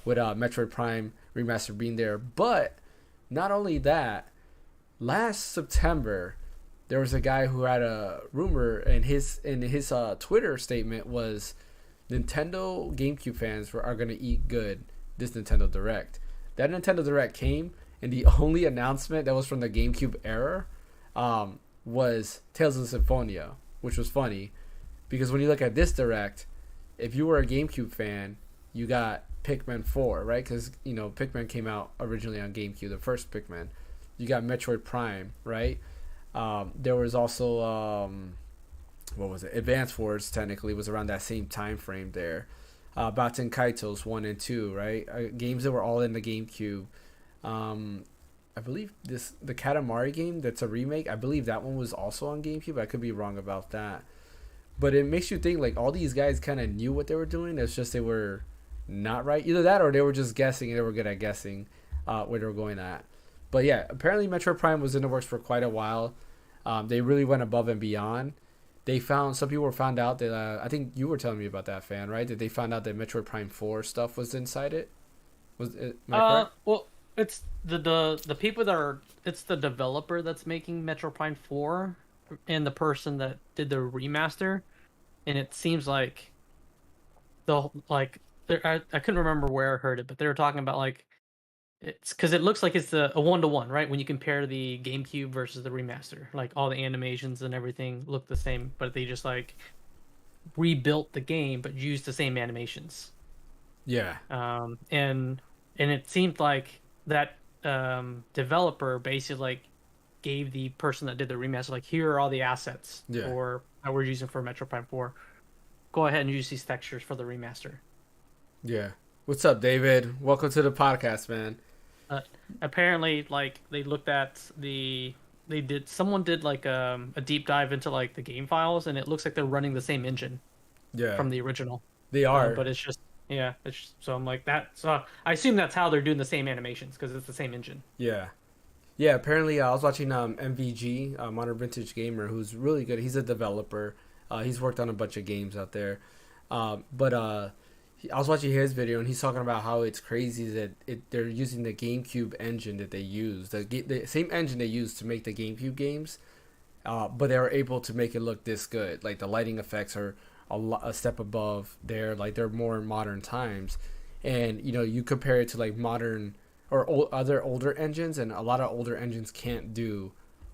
with Metroid Prime remaster being there. But not only that, last September, there was a guy who had a rumor, and his Twitter statement was Nintendo GameCube fans are going to eat good this Nintendo Direct. That Nintendo Direct came, and the only announcement that was from the GameCube era was Tales of Symphonia, which was funny because when you look at this direct, if you were a GameCube fan, you got Pikmin 4, right? Because, you know, Pikmin came out originally on GameCube, the first Pikmin. You got Metroid Prime, right? There was also, what was it? Advance Wars, technically, was around that same time frame there. Baten Kaitos 1 and 2, right? Games that were all in the GameCube. I believe the Katamari game, that's a remake, I believe that one was also on GameCube. I could be wrong about that. But it makes you think, like, all these guys kind of knew what they were doing. It's just they were not right. Either that or they were just guessing and they were good at guessing where they were going at. But yeah, apparently Metroid Prime was in the works for quite a while. They really went above and beyond. Some people found out that, I think you were telling me about that, fan, right? That they found out that Metroid Prime 4 stuff was inside it? Am I correct? Well, it's the people that are, it's the developer that's making Metroid Prime 4 and the person that did the remaster, and it seems like I couldn't remember where I heard it, but they were talking about, like, it's because it looks like it's a 1-to-1, right? When you compare the GameCube versus the remaster, like all the animations and everything look the same, but they just like rebuilt the game but used the same animations. Yeah. And it seemed like that developer basically like gave the person that did the remaster, like, here are all the assets for that we're using for Metro Prime 4. Go ahead and use these textures for the remaster. Yeah. What's up, David? Welcome to the podcast, man. Apparently, like, they looked at someone did like a deep dive into like the game files, and it looks like they're running the same engine from the original. They are. But it's just, so I'm like that. So I assume that's how they're doing the same animations, because it's the same engine. Yeah. Yeah, apparently I was watching MVG, Modern Vintage Gamer, who's really good. He's a developer. He's worked on a bunch of games out there. I was watching his video, and he's talking about how it's crazy that they're using the GameCube engine that they use, the same engine they used to make the GameCube games, but they were able to make it look this good. Like, the lighting effects are a step above there. Like, they're more modern times, and you know, you compare it to like modern or other older engines, and a lot of older engines can't do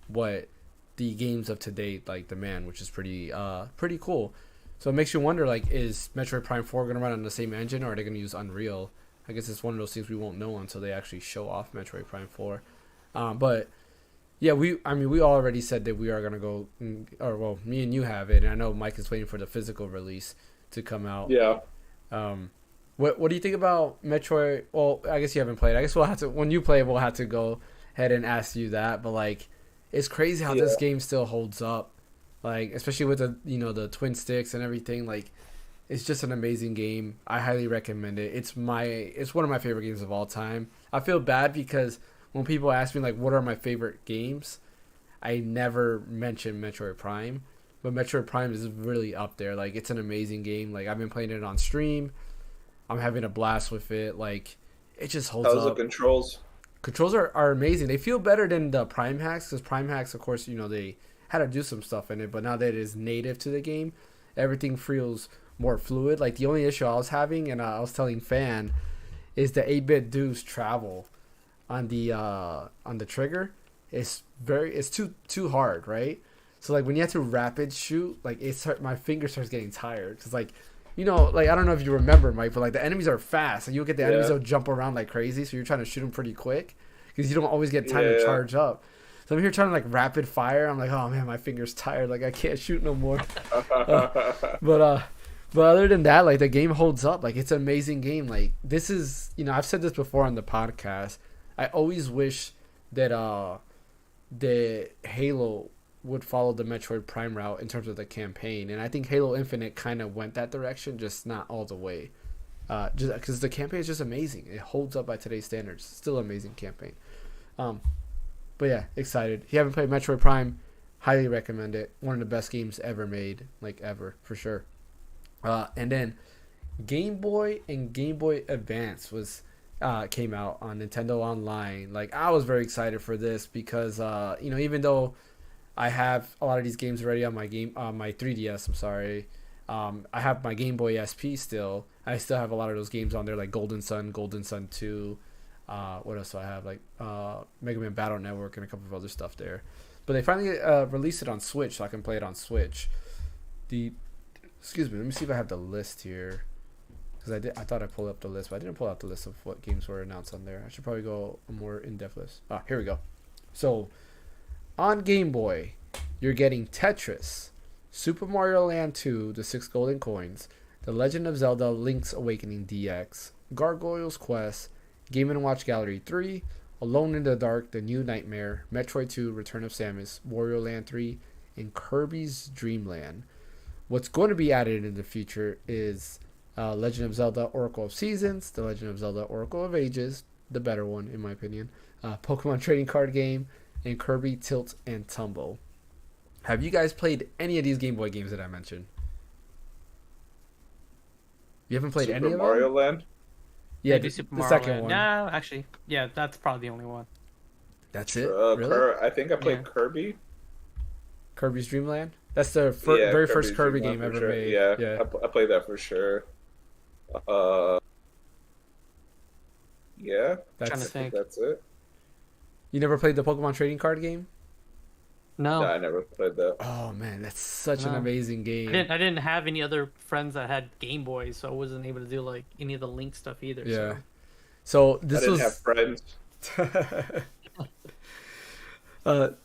what the games of today like demand, which is pretty cool. So it makes you wonder, like, is Metroid Prime 4 going to run on the same engine, or are they going to use Unreal? I guess it's one of those things we won't know until they actually show off Metroid Prime 4. But yeah, we already said that we are going to go, or well, me and you have it, and I know Mike is waiting for the physical release to come out. Yeah. What do you think about Metroid? Well, I guess you haven't played. I guess we'll have to, when you play, we'll have to go ahead and ask you that. But like, it's crazy how this game still holds up. Like, especially with the twin sticks and everything. Like, it's just an amazing game. I highly recommend it. It's one of my favorite games of all time. I feel bad because when people ask me, like, what are my favorite games, I never mention Metroid Prime. But Metroid Prime is really up there. Like, it's an amazing game. Like, I've been playing it on stream. I'm having a blast with it. Like, it just holds up. How's the controls? Controls are amazing. They feel better than the Prime hacks, because Prime hacks, of course, they had to do some stuff in it, but now that it is native to the game, everything feels more fluid. Like, the only issue I was having, and I was telling Fan, is the 8-bit Deuce travel on the trigger. It's too hard, right? So like, when you have to rapid shoot, like, my finger starts getting tired, because like, like, I don't know if you remember, Mike, but like, the enemies are fast, and you'll get the enemies that'll jump around like crazy, so you're trying to shoot them pretty quick because you don't always get time to charge up. So I'm here trying to like rapid fire. I'm like, oh man, my finger's tired. Like, I can't shoot no more. But other than that, like, the game holds up. Like, it's an amazing game. Like, this is, I've said this before on the podcast. I always wish that the Halo would follow the Metroid Prime route in terms of the campaign, and I think Halo Infinite kind of went that direction, just not all the way. Just because the campaign is just amazing. It holds up by today's standards. Still an amazing campaign. But yeah, excited. If you haven't played Metroid Prime, highly recommend it. One of the best games ever made, like, ever, for sure. And then Game Boy and Game Boy Advance came out on Nintendo Online. Like, I was very excited for this because even though I have a lot of these games already on my 3DS, I'm sorry. I have my Game Boy SP still. I still have a lot of those games on there, like Golden Sun 2. What else do I have? Like Mega Man Battle Network and a couple of other stuff there. but they finally released it on Switch, so I can play it on Switch. Excuse me, let me see if I have the list here, because I thought I pulled up the list, but I didn't pull out the list of what games were announced on there. I should probably go a more in-depth list. Here we go. So on Game Boy, you're getting Tetris, Super Mario Land 2, The Six Golden Coins, The Legend of Zelda: Link's Awakening DX, Gargoyle's Quest, Game & Watch Gallery 3, Alone in the Dark: The New Nightmare, Metroid 2: Return of Samus, Wario Land 3, and Kirby's Dream Land. What's going to be added in the future is Legend of Zelda: Oracle of Seasons, The Legend of Zelda: Oracle of Ages, the better one in my opinion, Pokemon Trading Card Game, and Kirby Tilt and Tumble. Have you guys played any of these Game Boy games that I mentioned? You haven't played any of them? Super Mario Land? Yeah, Maybe Super Mario second Land. one. No, actually, yeah, that's probably the only one. That's it? Really? I think I played Kirby. Kirby's Dream Land? That's the very first Kirby game ever sure. made. Yeah. I played that for sure. Yeah. Trying to think. That's it. You never played the Pokemon Trading Card Game? No. I never played that. Oh man, that's such an amazing game. I didn't have any other friends that had Game Boys, so I wasn't able to do like any of the Link stuff either. Yeah. So this I didn't have friends.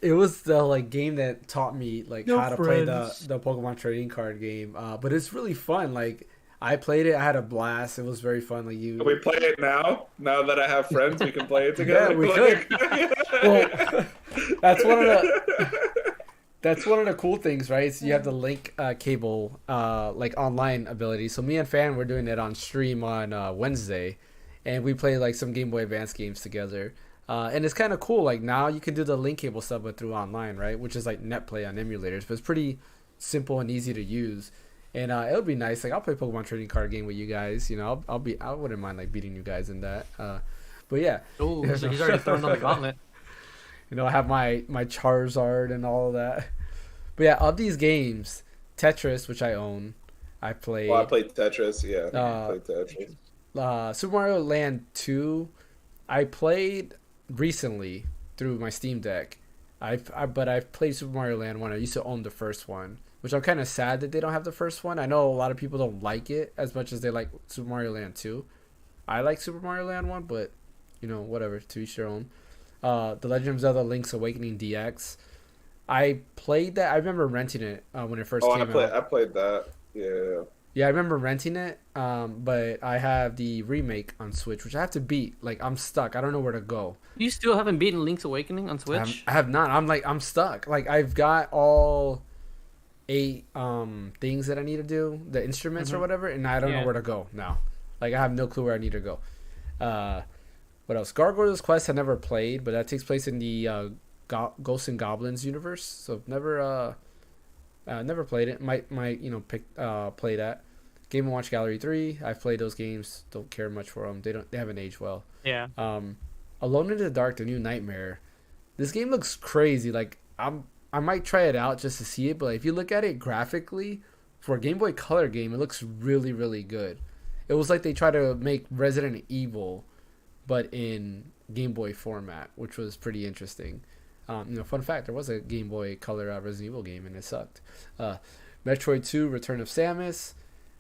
It was the like game that taught me like No how to play friends. the Pokemon Trading Card Game. But it's really fun. Like I played it, I had a blast. It was very fun. Like Can we play it now? Now that I have friends, we can play it together. Yeah, we could. Well, that's one of the cool things, right? So you have the Link cable like online ability. So me and Fan were doing it on stream on Wednesday, and we played like some Game Boy Advance games together. And it's kind of cool. Like now you can do the Link cable stuff, but through online, right? Which is like net play on emulators, but it's pretty simple and easy to use. And it would be nice. Like I'll play Pokemon Trading Card Game with you guys. You know, I wouldn't mind like beating you guys in that. But yeah. Oh, so he's already thrown on the gauntlet. You know, I have my Charizard and all of that. But yeah, of these games, Tetris, which I own, I played. Well, I played Tetris. Yeah, I played Tetris. Super Mario Land 2, I played recently through my Steam Deck. But I've played Super Mario Land 1. I used to own the first one, which I'm kind of sad that they don't have the first one. I know a lot of people don't like it as much as they like Super Mario Land 2. I like Super Mario Land 1, but, you know, whatever, to each their own. The Legend of Zelda: Link's Awakening DX. I played that. I remember renting it when it first came out. I played that. Yeah. Yeah, I remember renting it, but I have the remake on Switch, which I have to beat. Like, I'm stuck. I don't know where to go. You still haven't beaten Link's Awakening on Switch? I have not. I'm stuck. Like, I've got all 8 things that I need to do, the instruments or whatever, and I don't know where to go now. Like, I have no clue where I need to go. What else? Gargoyle's Quest I never played, but that takes place in the Ghosts and Goblins universe, so never played it. Might play that. Game & Watch Gallery 3, I've played those games. Don't care much for them. They haven't aged well. Yeah. Alone in the Dark: The New Nightmare. This game looks crazy. Like I might try it out just to see it, but if you look at it graphically, for a Game Boy Color game, it looks really, really good. It was like they tried to make Resident Evil, but in Game Boy format, which was pretty interesting. Fun fact, there was a Game Boy Color Resident Evil game, and it sucked. Metroid 2: Return of Samus.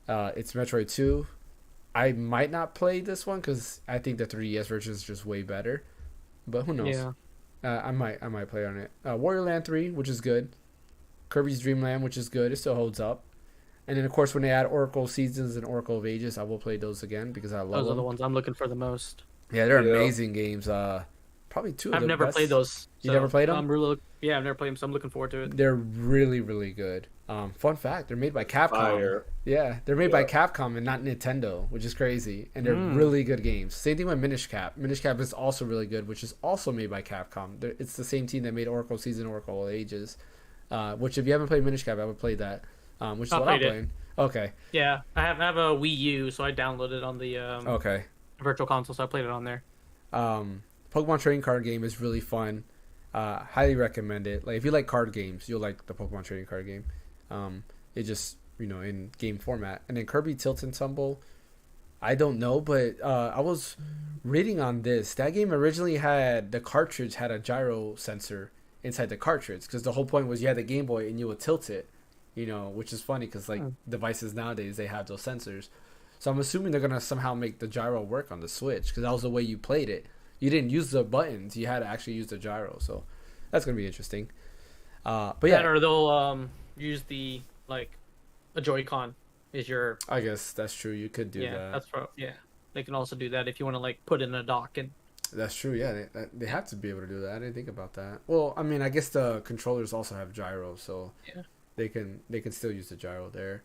It's Metroid 2. I might not play this one because I think the 3DS version is just way better. But who knows? Yeah. I might play on it. Wario Land 3, which is good. Kirby's Dream Land, which is good. It still holds up. And then, of course, when they add Oracle Seasons and Oracle of Ages, I will play those again because I love them. Those are the ones I'm looking for the most. Yeah, they're amazing games. Probably two of I've the never best. played those. You never played them? I've never played them, so I'm looking forward to it. They're really, really good. Fun fact, they're made by Capcom. Fire. Yeah, they're made by Capcom and not Nintendo, which is crazy. And they're really good games. Same thing with Minish Cap. Minish Cap is also really good, which is also made by Capcom. It's the same team that made Oracle Season, Oracle Ages. Which, if you haven't played Minish Cap, I would play that. Which is what I'm playing. Okay. Yeah, I have a Wii U, so I downloaded it on the Virtual Console, so I played it on there. Pokemon Trading Card Game is really fun. Highly recommend it. Like if you like card games, you'll like the Pokemon Trading Card Game. It just in game format. And then Kirby Tilt and Tumble, I don't know, but I was reading on this. That game originally had the cartridge had a gyro sensor inside the cartridge, because the whole point was you had the Game Boy and you would tilt it, which is funny because like devices nowadays they have those sensors. So I'm assuming they're gonna somehow make the gyro work on the Switch, because that was the way you played it. You didn't use the buttons; you had to actually use the gyro. So that's gonna be interesting. But yeah, or they'll use the like a Joy-Con is your. I guess that's true. You could do that. That's yeah. They can also do that if you want to like put in a dock and. That's true. Yeah, they have to be able to do that. I didn't think about that. Well, I mean, I guess the controllers also have gyro, so they can still use the gyro there.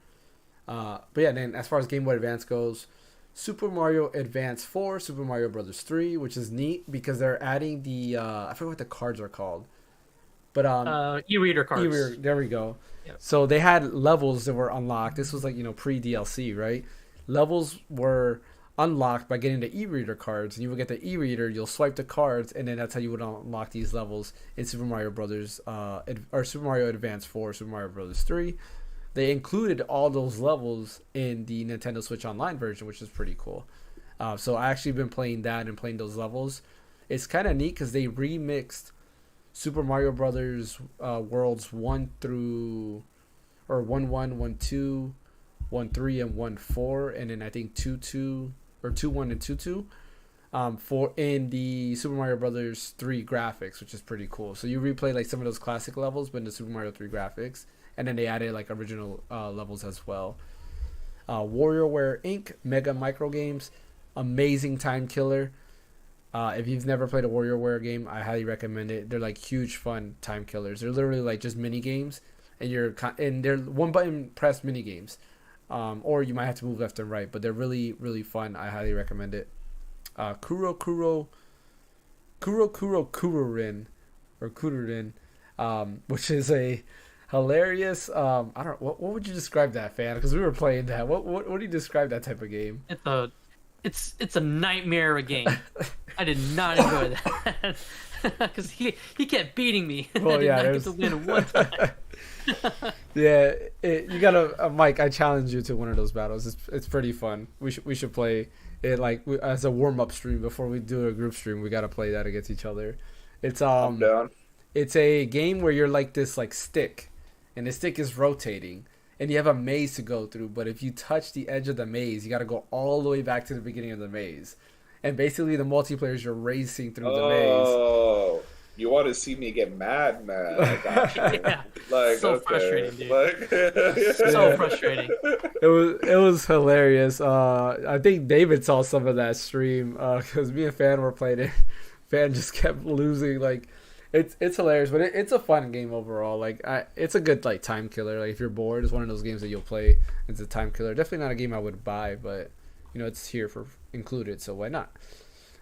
But yeah, then as far as Game Boy Advance goes, Super Mario Advance 4, Super Mario Brothers 3, which is neat because they're adding the I forget what the cards are called, but e-reader cards. E-reader, there we go. Yep. So they had levels that were unlocked. This was like pre DLC, right? Levels were unlocked by getting the e-reader cards, and you would get the e-reader, you'll swipe the cards, and then that's how you would unlock these levels in Super Mario Brothers or Super Mario Advance 4, Super Mario Brothers 3. They included all those levels in the Nintendo Switch Online version, which is pretty cool. So I actually been playing that and playing those levels. It's kind of neat because they remixed Super Mario Brothers worlds 1 through or 1-1, 1-2, 1-3, and 1-4, and then I think 2-2 or 2-1 and 2-2 for in the Super Mario Brothers 3 graphics, which is pretty cool. So you replay like some of those classic levels, but in the Super Mario 3 graphics, and then they added like original levels as well. WarioWare Inc. Mega Micro Games, amazing time killer. If you've never played a WarioWare game, I highly recommend it. They're like huge fun time killers. They're literally like just mini games, and they're one button press mini games. Or you might have to move left and right, but they're really, really fun. I highly recommend it. Kurorin, or Kururin, which is a hilarious. I don't. What would you describe that, fan? Because we were playing that. What do you describe that type of game? It's a nightmare of a game. I did not enjoy that because he kept beating me. Well, I did not get to win one time. Yeah, you gotta, Mike. I challenge you to one of those battles. It's pretty fun. We should play it like as a warm up stream before we do a group stream. We gotta play that against each other. It's I'm down. It's a game where you're like this like stick, and the stick is rotating, and you have a maze to go through. But if you touch the edge of the maze, you gotta go all the way back to the beginning of the maze. And basically, the multiplayer is you're racing through the maze. Oh. You want to see me get mad? I got you. Yeah. Like, so okay. frustrating, dude. Like, So frustrating. It was hilarious. I think David saw some of that stream because me and Fan were playing it. Fan just kept losing. Like, it's hilarious, but it's a fun game overall. Like, it's a good like time killer. Like if you're bored, it's one of those games that you'll play. It's a time killer. Definitely not a game I would buy, but it's here for included, so why not?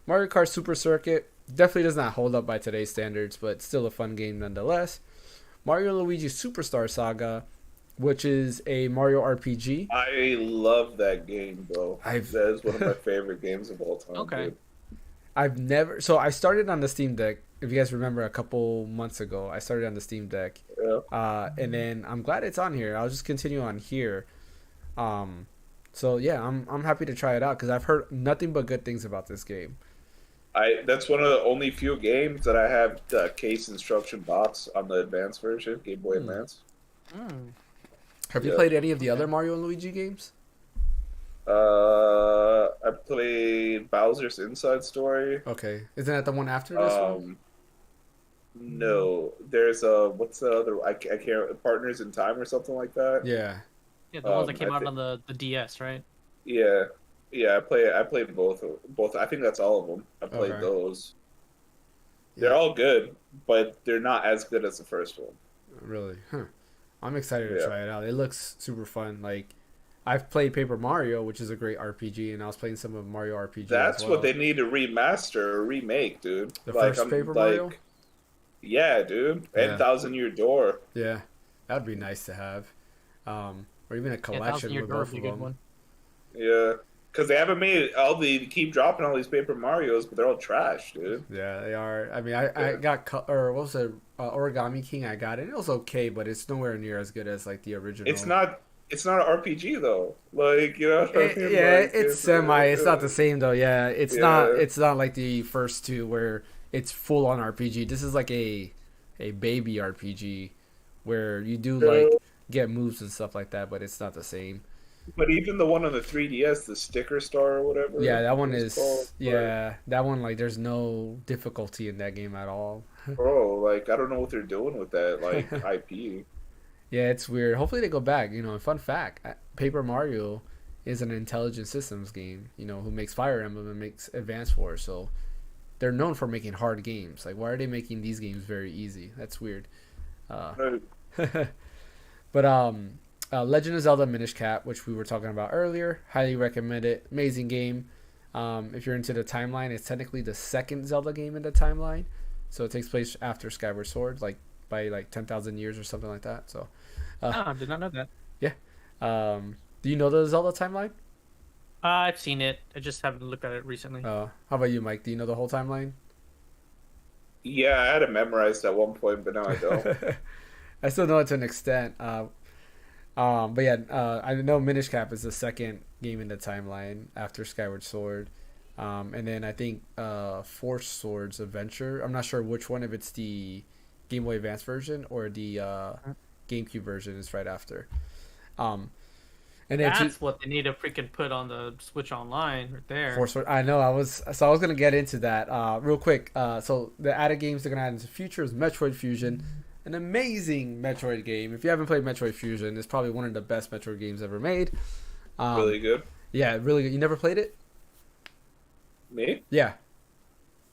Mario Kart Super Circuit. Definitely does not hold up by today's standards, but still a fun game nonetheless. Mario and Luigi Superstar Saga, which is a Mario RPG. I love that game, bro. That is one of my favorite games of all time. Okay. Dude. So I started on the Steam Deck. If you guys remember, a couple months ago, I started on the Steam Deck. Yeah. And then I'm glad it's on here. I'll just continue on here. So yeah, I'm happy to try it out because I've heard nothing but good things about this game. That's one of the only few games that I have the case instruction box on the advanced version, Game Boy Advance. Have you played any of the other Mario and Luigi games? I played Bowser's Inside Story. Okay, isn't that the one after this one? No, there's what's the other? I can't. Partners in Time or something like that. Yeah. Yeah, the ones that came out on the DS, right? Yeah. Yeah, I played both. I think that's all of them. I played those. They're all good, but they're not as good as the first one. Really? Huh. I'm excited to try it out. It looks super fun. Like, I've played Paper Mario, which is a great RPG, and I was playing some of Mario RPG. That's as well. what they need to remaster or remake, dude. The first Paper Mario? Yeah, dude. Yeah. And Thousand Year Door. Yeah, that would be nice to have. Or even a collection with both of them. One. Yeah. Because they haven't made they keep dropping all these Paper Marios, but they're all trash, dude. Yeah, they are. I mean, I got what was it? Origami King. I got it. It was okay, but it's nowhere near as good as like the original. It's not an RPG though. Like it's semi. It's not the same though. Yeah, it's not. It's not like the first two where it's full on RPG. This is like a a baby RPG where you do like get moves and stuff like that, but it's not the same. But even the one on the 3DS, the Sticker Star or whatever. Yeah, that one it's is called, yeah, that one like there's no difficulty in that game at all. bro, like I don't know what they're doing with that like IP. Yeah, it's weird. Hopefully they go back. Fun fact: Paper Mario is an intelligent systems game. Who makes Fire Emblem and makes Advance Wars. So they're known for making hard games. Like, why are they making these games very easy? That's weird. Right. But Legend of Zelda Minish Cap, which we were talking about earlier, highly recommend it. Amazing game. If you're into the timeline, it's technically the second Zelda game in the timeline, so it takes place after Skyward Sword, like by like 10,000 years or something like that. So, I did not know that. yeah. Do you know the Zelda timeline? I've seen it. I just haven't looked at it recently. How about you, Mike? Do you know the whole timeline? Yeah, I had it memorized at one point, but now I don't. I still know it to an extent. But yeah, I know Minish Cap is the second game in the timeline after Skyward Sword. And then I think Force Swords Adventure. I'm not sure which one, if it's the Game Boy Advance version or the GameCube version is right after. And then that's what they need to freaking put on the Switch Online right there. Force Sword. I know. I was gonna get into that real quick. So the added games they're gonna add into the future is Metroid Fusion, an amazing Metroid game. If you haven't played Metroid Fusion, it's probably one of the best Metroid games ever made. Really good. Yeah, really good. You never played it? Me? Yeah.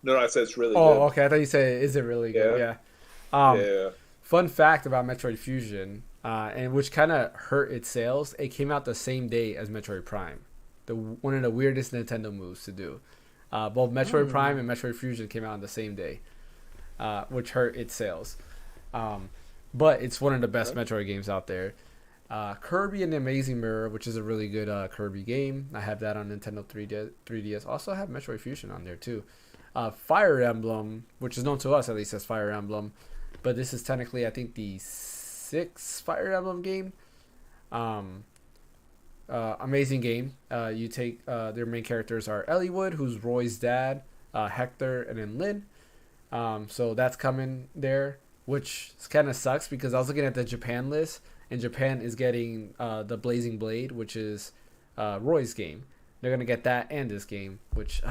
No, I said it's really Oh, good. okay. I thought you said, is it really good? Yeah. Yeah. Yeah. Fun fact about Metroid Fusion, and which kind of hurt its sales, it came out the same day as Metroid Prime. One of the weirdest Nintendo moves to do. Both Metroid Prime and Metroid Fusion came out on the same day, which hurt its sales. But it's one of the best Metroid games out there. Kirby and the Amazing Mirror, which is a really good Kirby game. I have that on Nintendo 3DS. Also have Metroid Fusion on there too. Fire Emblem, which is known to us at least as Fire Emblem, but this is technically I think the 6th Fire Emblem game. Amazing game. You take their main characters are Eliwood, who's Roy's dad, Hector, and then Lyn. So that's coming there, which kind of sucks because I was looking at the Japan list, and Japan is getting the Blazing Blade, which is Roy's game. They're gonna get that and this game, which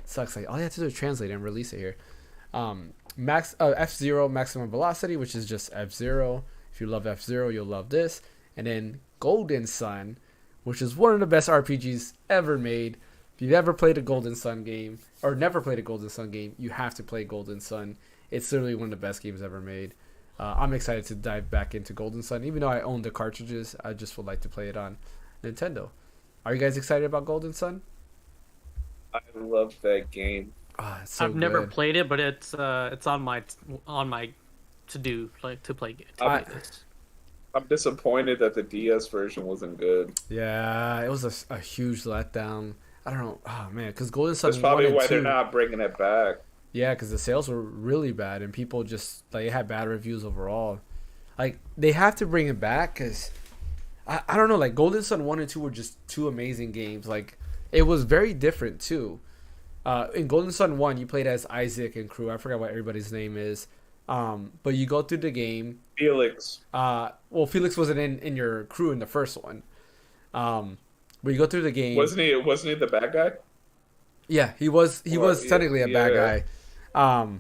sucks. Like all you have to do is translate and release it here. F-Zero Maximum Velocity, which is just F-Zero. If you love F-Zero, you'll love this. And then Golden Sun, which is one of the best RPGs ever made. If you've ever played a Golden Sun game, or never played a Golden Sun game, you have to play Golden Sun. It's literally one of the best games ever made. I'm excited to dive back into Golden Sun. Even though I own the cartridges, I just would like to play it on Nintendo. Are you guys excited about Golden Sun? I love that game. It's so I've never good. played it, but it's on my to do like to play this. I'm disappointed that the DS version wasn't good. Yeah, it was a huge letdown. I don't know. Oh, man, because Golden Sun That's probably 1 and why 2, they're not bringing it back. Yeah, because the sales were really bad, and people just like had bad reviews overall. Like, they have to bring it back because, I don't know, like, Golden Sun 1 and 2 were just two amazing games. Like, it was very different, too. In Golden Sun 1, you played as Isaac and crew. I forgot what everybody's name is. But you go through the game. Felix. Well, Felix wasn't in your crew in the first one. But you go through the game. Wasn't he the bad guy? Yeah, he was technically a bad guy.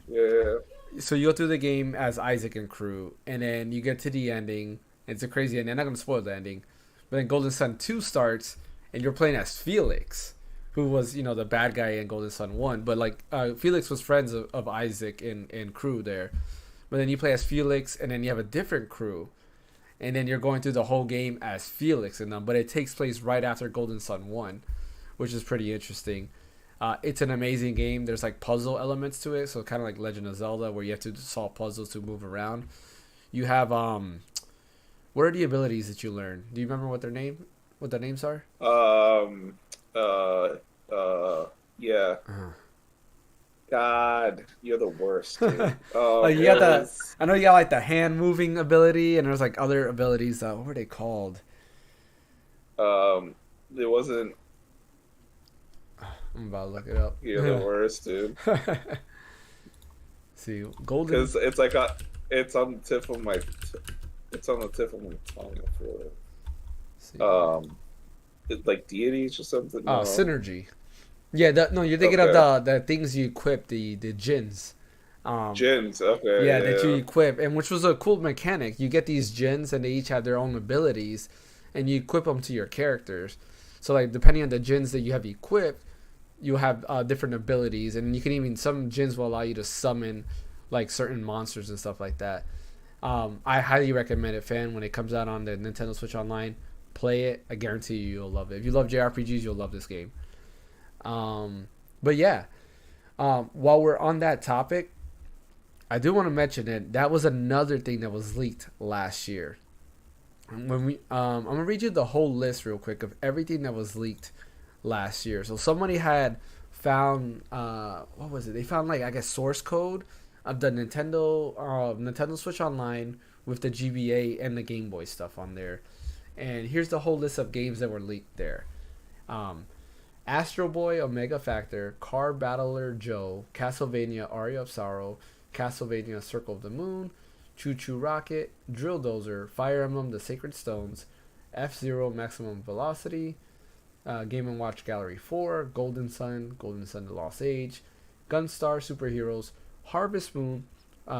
Yeah. So you go through the game as Isaac and crew, and then you get to the ending. It's a crazy ending. I'm not going to spoil the ending. But then Golden Sun 2 starts, and you're playing as Felix, who was, the bad guy in Golden Sun 1. But, like, Felix was friends of Isaac and crew there. But then you play as Felix, and then you have a different crew. And then you're going through the whole game as Felix and them. But it takes place right after Golden Sun 1, which is pretty interesting. It's an amazing game. There's, like, puzzle elements to it. So kind of like Legend of Zelda, where you have to solve puzzles to move around. You have, what are the abilities that you learn? Do you remember what their names are? Yeah. God, you're the worst, dude. Oh, Like, you got I know you got, like, the hand moving ability, and there's, like, other abilities. What were they called? It wasn't. I'm about to look it up. You're the worst, dude. See, Golden. Because it's like It's on the tip of my. It's on the tip of my tongue. See. Like deities or something. Oh, No. synergy. Yeah, no, you're thinking of the things you equip, the djinns. Gins. Okay. Yeah, that you equip, and which was a cool mechanic. You get these djinns, and they each have their own abilities, and you equip them to your characters. So, like, depending on the djinns that you have equipped, you have different abilities, and you can even some djinns will allow you to summon like certain monsters and stuff like that. I highly recommend it, fan. When it comes out on the Nintendo Switch Online, play it. I guarantee you'll love it. If you love JRPGs, you'll love this game. But yeah, while we're on that topic, I do want to mention that was another thing that was leaked last year. When I'm gonna read you the whole list real quick of everything that was leaked last year. So somebody had found what was it? They found, like, I guess, source code of the Nintendo Switch Online with the GBA and the Game Boy stuff on there. And here's the whole list of games that were leaked there. Astro Boy Omega Factor, Car Battler Joe, Castlevania Aria of Sorrow, Castlevania Circle of the Moon, Choo Choo Rocket, Drill Dozer, Fire Emblem The Sacred Stones, F-Zero Maximum Velocity, Game & Watch Gallery 4, Golden Sun The Lost Age, Gunstar Superheroes, Harvest Moon,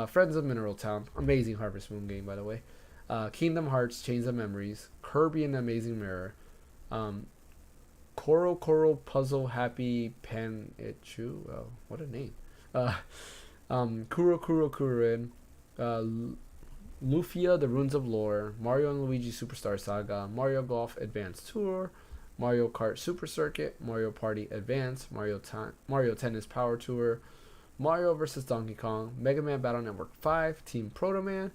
Friends of Mineral Town, amazing Harvest Moon game, by the way, Kingdom Hearts Chains of Memories, Kirby and the Amazing Mirror, Koro Puzzle Happy Panichu, oh, what a name, Kuro Kurin, Lufia The Runes of Lore, Mario and Luigi Superstar Saga, Mario Golf Advanced Tour, Mario Kart Super Circuit, Mario Party Advance, Mario Tennis Power Tour, Mario vs. Donkey Kong, Mega Man Battle Network 5, Team Proto Man,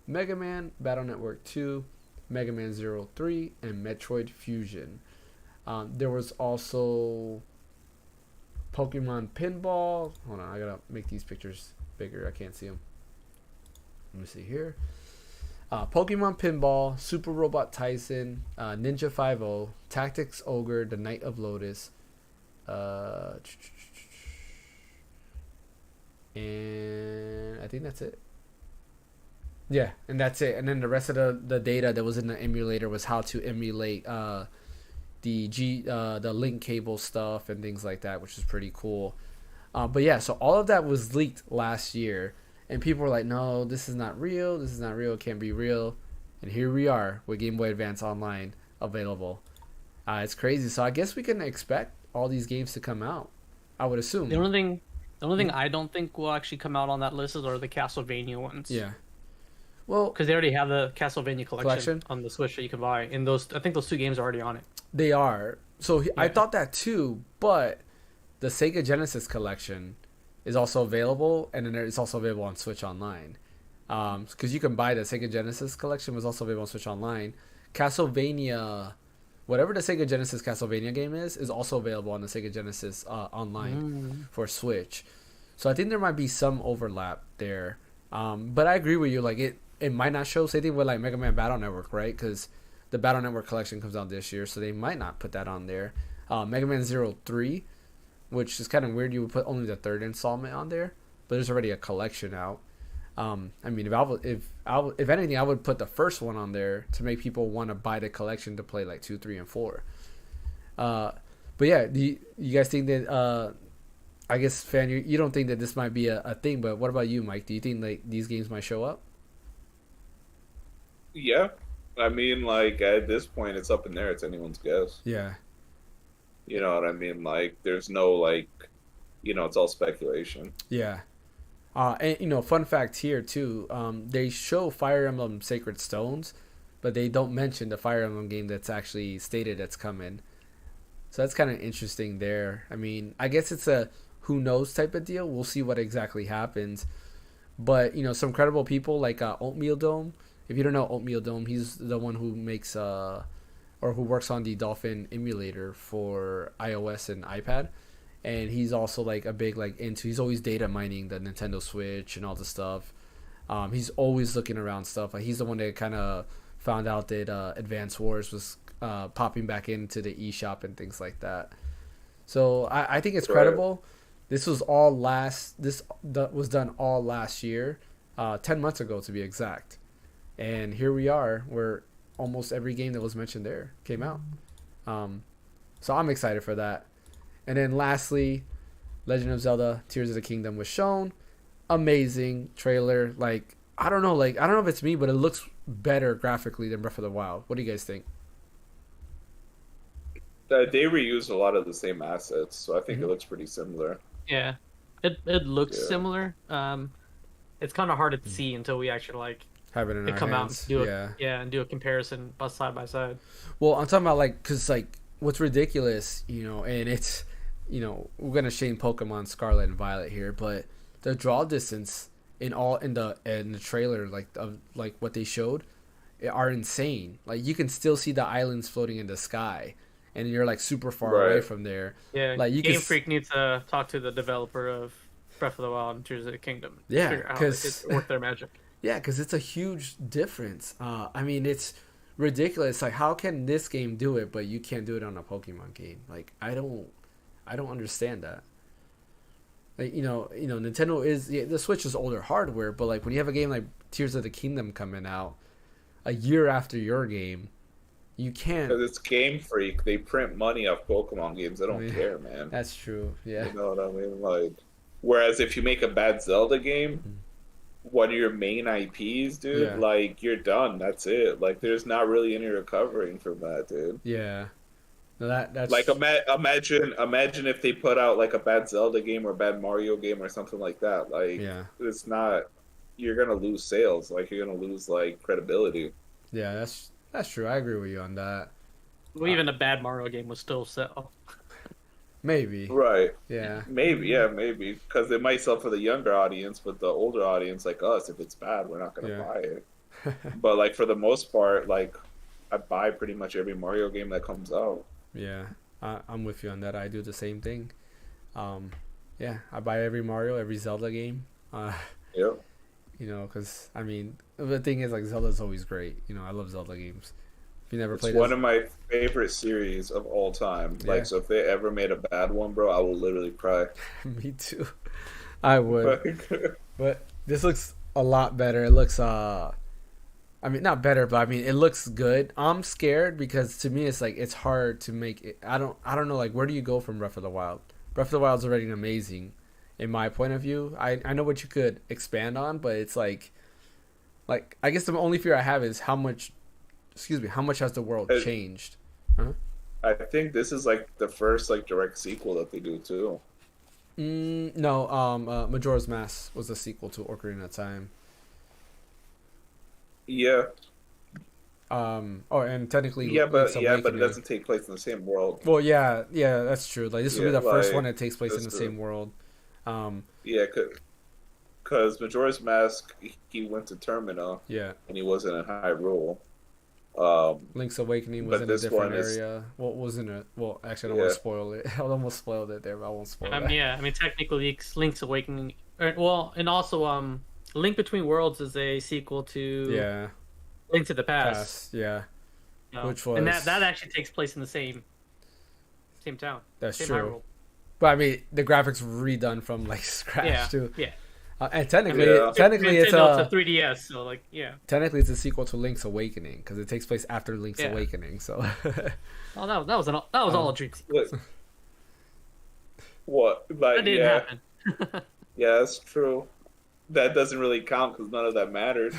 Mega Man Battle Network 2, Mega Man 03, and Metroid Fusion. There was also Pokemon Pinball. Hold on, I gotta make these pictures bigger. I can't see them. Let me see here. Pokemon Pinball, Super Robot Tyson, Ninja 5-0, Tactics Ogre, The Knight of Lotus, and I think that's it. Yeah, and that's it. And then the rest of the data that was in the emulator was how to emulate the link cable stuff and things like that, which is pretty cool. But yeah, so all of that was leaked last year, and people were like, no, this is not real, it can't be real. And here we are with Game Boy Advance Online available. It's crazy. So I guess we can expect all these games to come out, I would assume. The only thing I don't think will actually come out on that list are the Castlevania ones. Yeah. Well, because they already have the Castlevania collection on the Switch that you can buy. And I think those two games are already on it. They are. So yeah. I thought that too, but the Sega Genesis collection is also available, and then it's also available on Switch Online. Because you can buy the Sega Genesis collection, was also available on Switch Online. Castlevania, whatever the Sega Genesis Castlevania game is also available on the Sega Genesis Online for Switch. So I think there might be some overlap there. But I agree with you. Like it might not show. Same thing with like Mega Man Battle Network, right? Because the Battle Network collection comes out this year, so they might not put that on there. Mega Man 03, which is kind of weird. You would put only the third installment on there, but there's already a collection out. I mean, if anything, I would put the first one on there to make people want to buy the collection to play like 2, 3, and 4. But yeah, do you guys think that? I guess, Fan, you don't think that this might be a thing, but what about you, Mike? Do you think like these games might show up? Yeah, I mean, like at this point, it's up in there. It's anyone's guess. Yeah. You know what I mean? Like, there's no like, it's all speculation. Yeah. And fun fact here too. They show Fire Emblem Sacred Stones, but they don't mention the Fire Emblem game that's actually stated that's coming. So that's kind of interesting there. I mean, I guess it's a who knows type of deal. We'll see what exactly happens. But some credible people like Oatmeal Dome. If you don't know Oatmeal Dome, he's the one who makes or who works on the Dolphin emulator for iOS and iPad. And he's also like a big he's always data mining the Nintendo Switch and all the stuff. He's always looking around stuff. Like he's the one that kind of found out that Advance Wars was popping back into the eShop and things like that. So I think it's credible. This was all was done all last year. 10 months ago to be exact. And here we are, where almost every game that was mentioned there came out. So I'm excited for that. And then lastly, Legend of Zelda Tears of the Kingdom was shown. Amazing trailer. Like, I don't know if it's me, but it looks better graphically than Breath of the Wild. What do you guys think? They reuse a lot of the same assets, so I think it looks pretty similar. Yeah, it looks similar. It's kind of hard to see until we actually like have it in our come hands. out and do and do a comparison side by side. Well, I'm talking about like, cause like what's ridiculous, and it's, we're gonna shame Pokemon Scarlet and Violet here, but the draw distance in the trailer, like of like what they showed, are insane. Like you can still see the islands floating in the sky, and you're like super far away from there. Yeah, like Game Freak needs to talk to the developer of Breath of the Wild and Tears of the Kingdom. Yeah, because it's worth their magic. Yeah, because it's a huge difference. I mean, it's ridiculous. Like, how can this game do it, but you can't do it on a Pokemon game? Like, I don't understand that. Like, Nintendo the Switch is older hardware, but like when you have a game like Tears of the Kingdom coming out a year after your game, you can't. Because it's Game Freak, they print money off Pokemon games. They don't care, man. That's true. Yeah. You know what I mean? Like, whereas if you make a bad Zelda game, one of your main IPs, dude, like you're done. That's it. Like, there's not really any recovering from that, dude. Yeah. No, that's like imagine if they put out like a bad Zelda game or a bad Mario game or something like that. Like, it's not. You're gonna lose sales. Like, you're gonna lose like credibility. Yeah, that's true. I agree with you on that. Well, even a bad Mario game would still sell. Maybe. Right. Yeah. Maybe. Maybe because it might sell for the younger audience, but the older audience like us, if it's bad, we're not gonna buy it. But like for the most part, like I buy pretty much every Mario game that comes out. Yeah, I'm with you on that. I do the same thing. Yeah, I buy every Mario, every Zelda game. Yep. Because I mean, the thing is, like, Zelda's always great. I love Zelda games. If you never played, it's one of my favorite series of all time. Like, so if they ever made a bad one, bro, I will literally cry. Me too. I would. But this looks a lot better. It looks I mean, not better, but I mean, it looks good. I'm scared because to me, it's like it's hard to make it. I don't know. Like, where do you go from Breath of the Wild? Breath of the Wild's already amazing, in my point of view. I know what you could expand on, but it's like I guess the only fear I have is how much has the world changed? Huh? I think this is like the first like direct sequel that they do too. No, Majora's Mask was a sequel to Ocarina of Time. Yeah. And technically, but it doesn't take place in the same world. Well, yeah, that's true. Like, this will be the first one that takes place in the same world. Because Majora's Mask, he went to Termina. Yeah. And he wasn't in Hyrule. Link's Awakening was in a different area. What was in it? Well, actually, I don't want to spoil it. I almost spoiled it there, but I won't spoil it. Yeah, I mean, technically, Link's Awakening. And also, Link Between Worlds is a sequel to Link to the Past. Which was, and that actually takes place in the same town. That's same true. Hyrule. But I mean, the graphics redone from like scratch too. Yeah. And technically, it's a 3DS. So technically it's a sequel to Link's Awakening because it takes place after Link's Awakening. So. That was all a dream. What? Like, that didn't happen. Yeah, that's true. That doesn't really count because none of that mattered.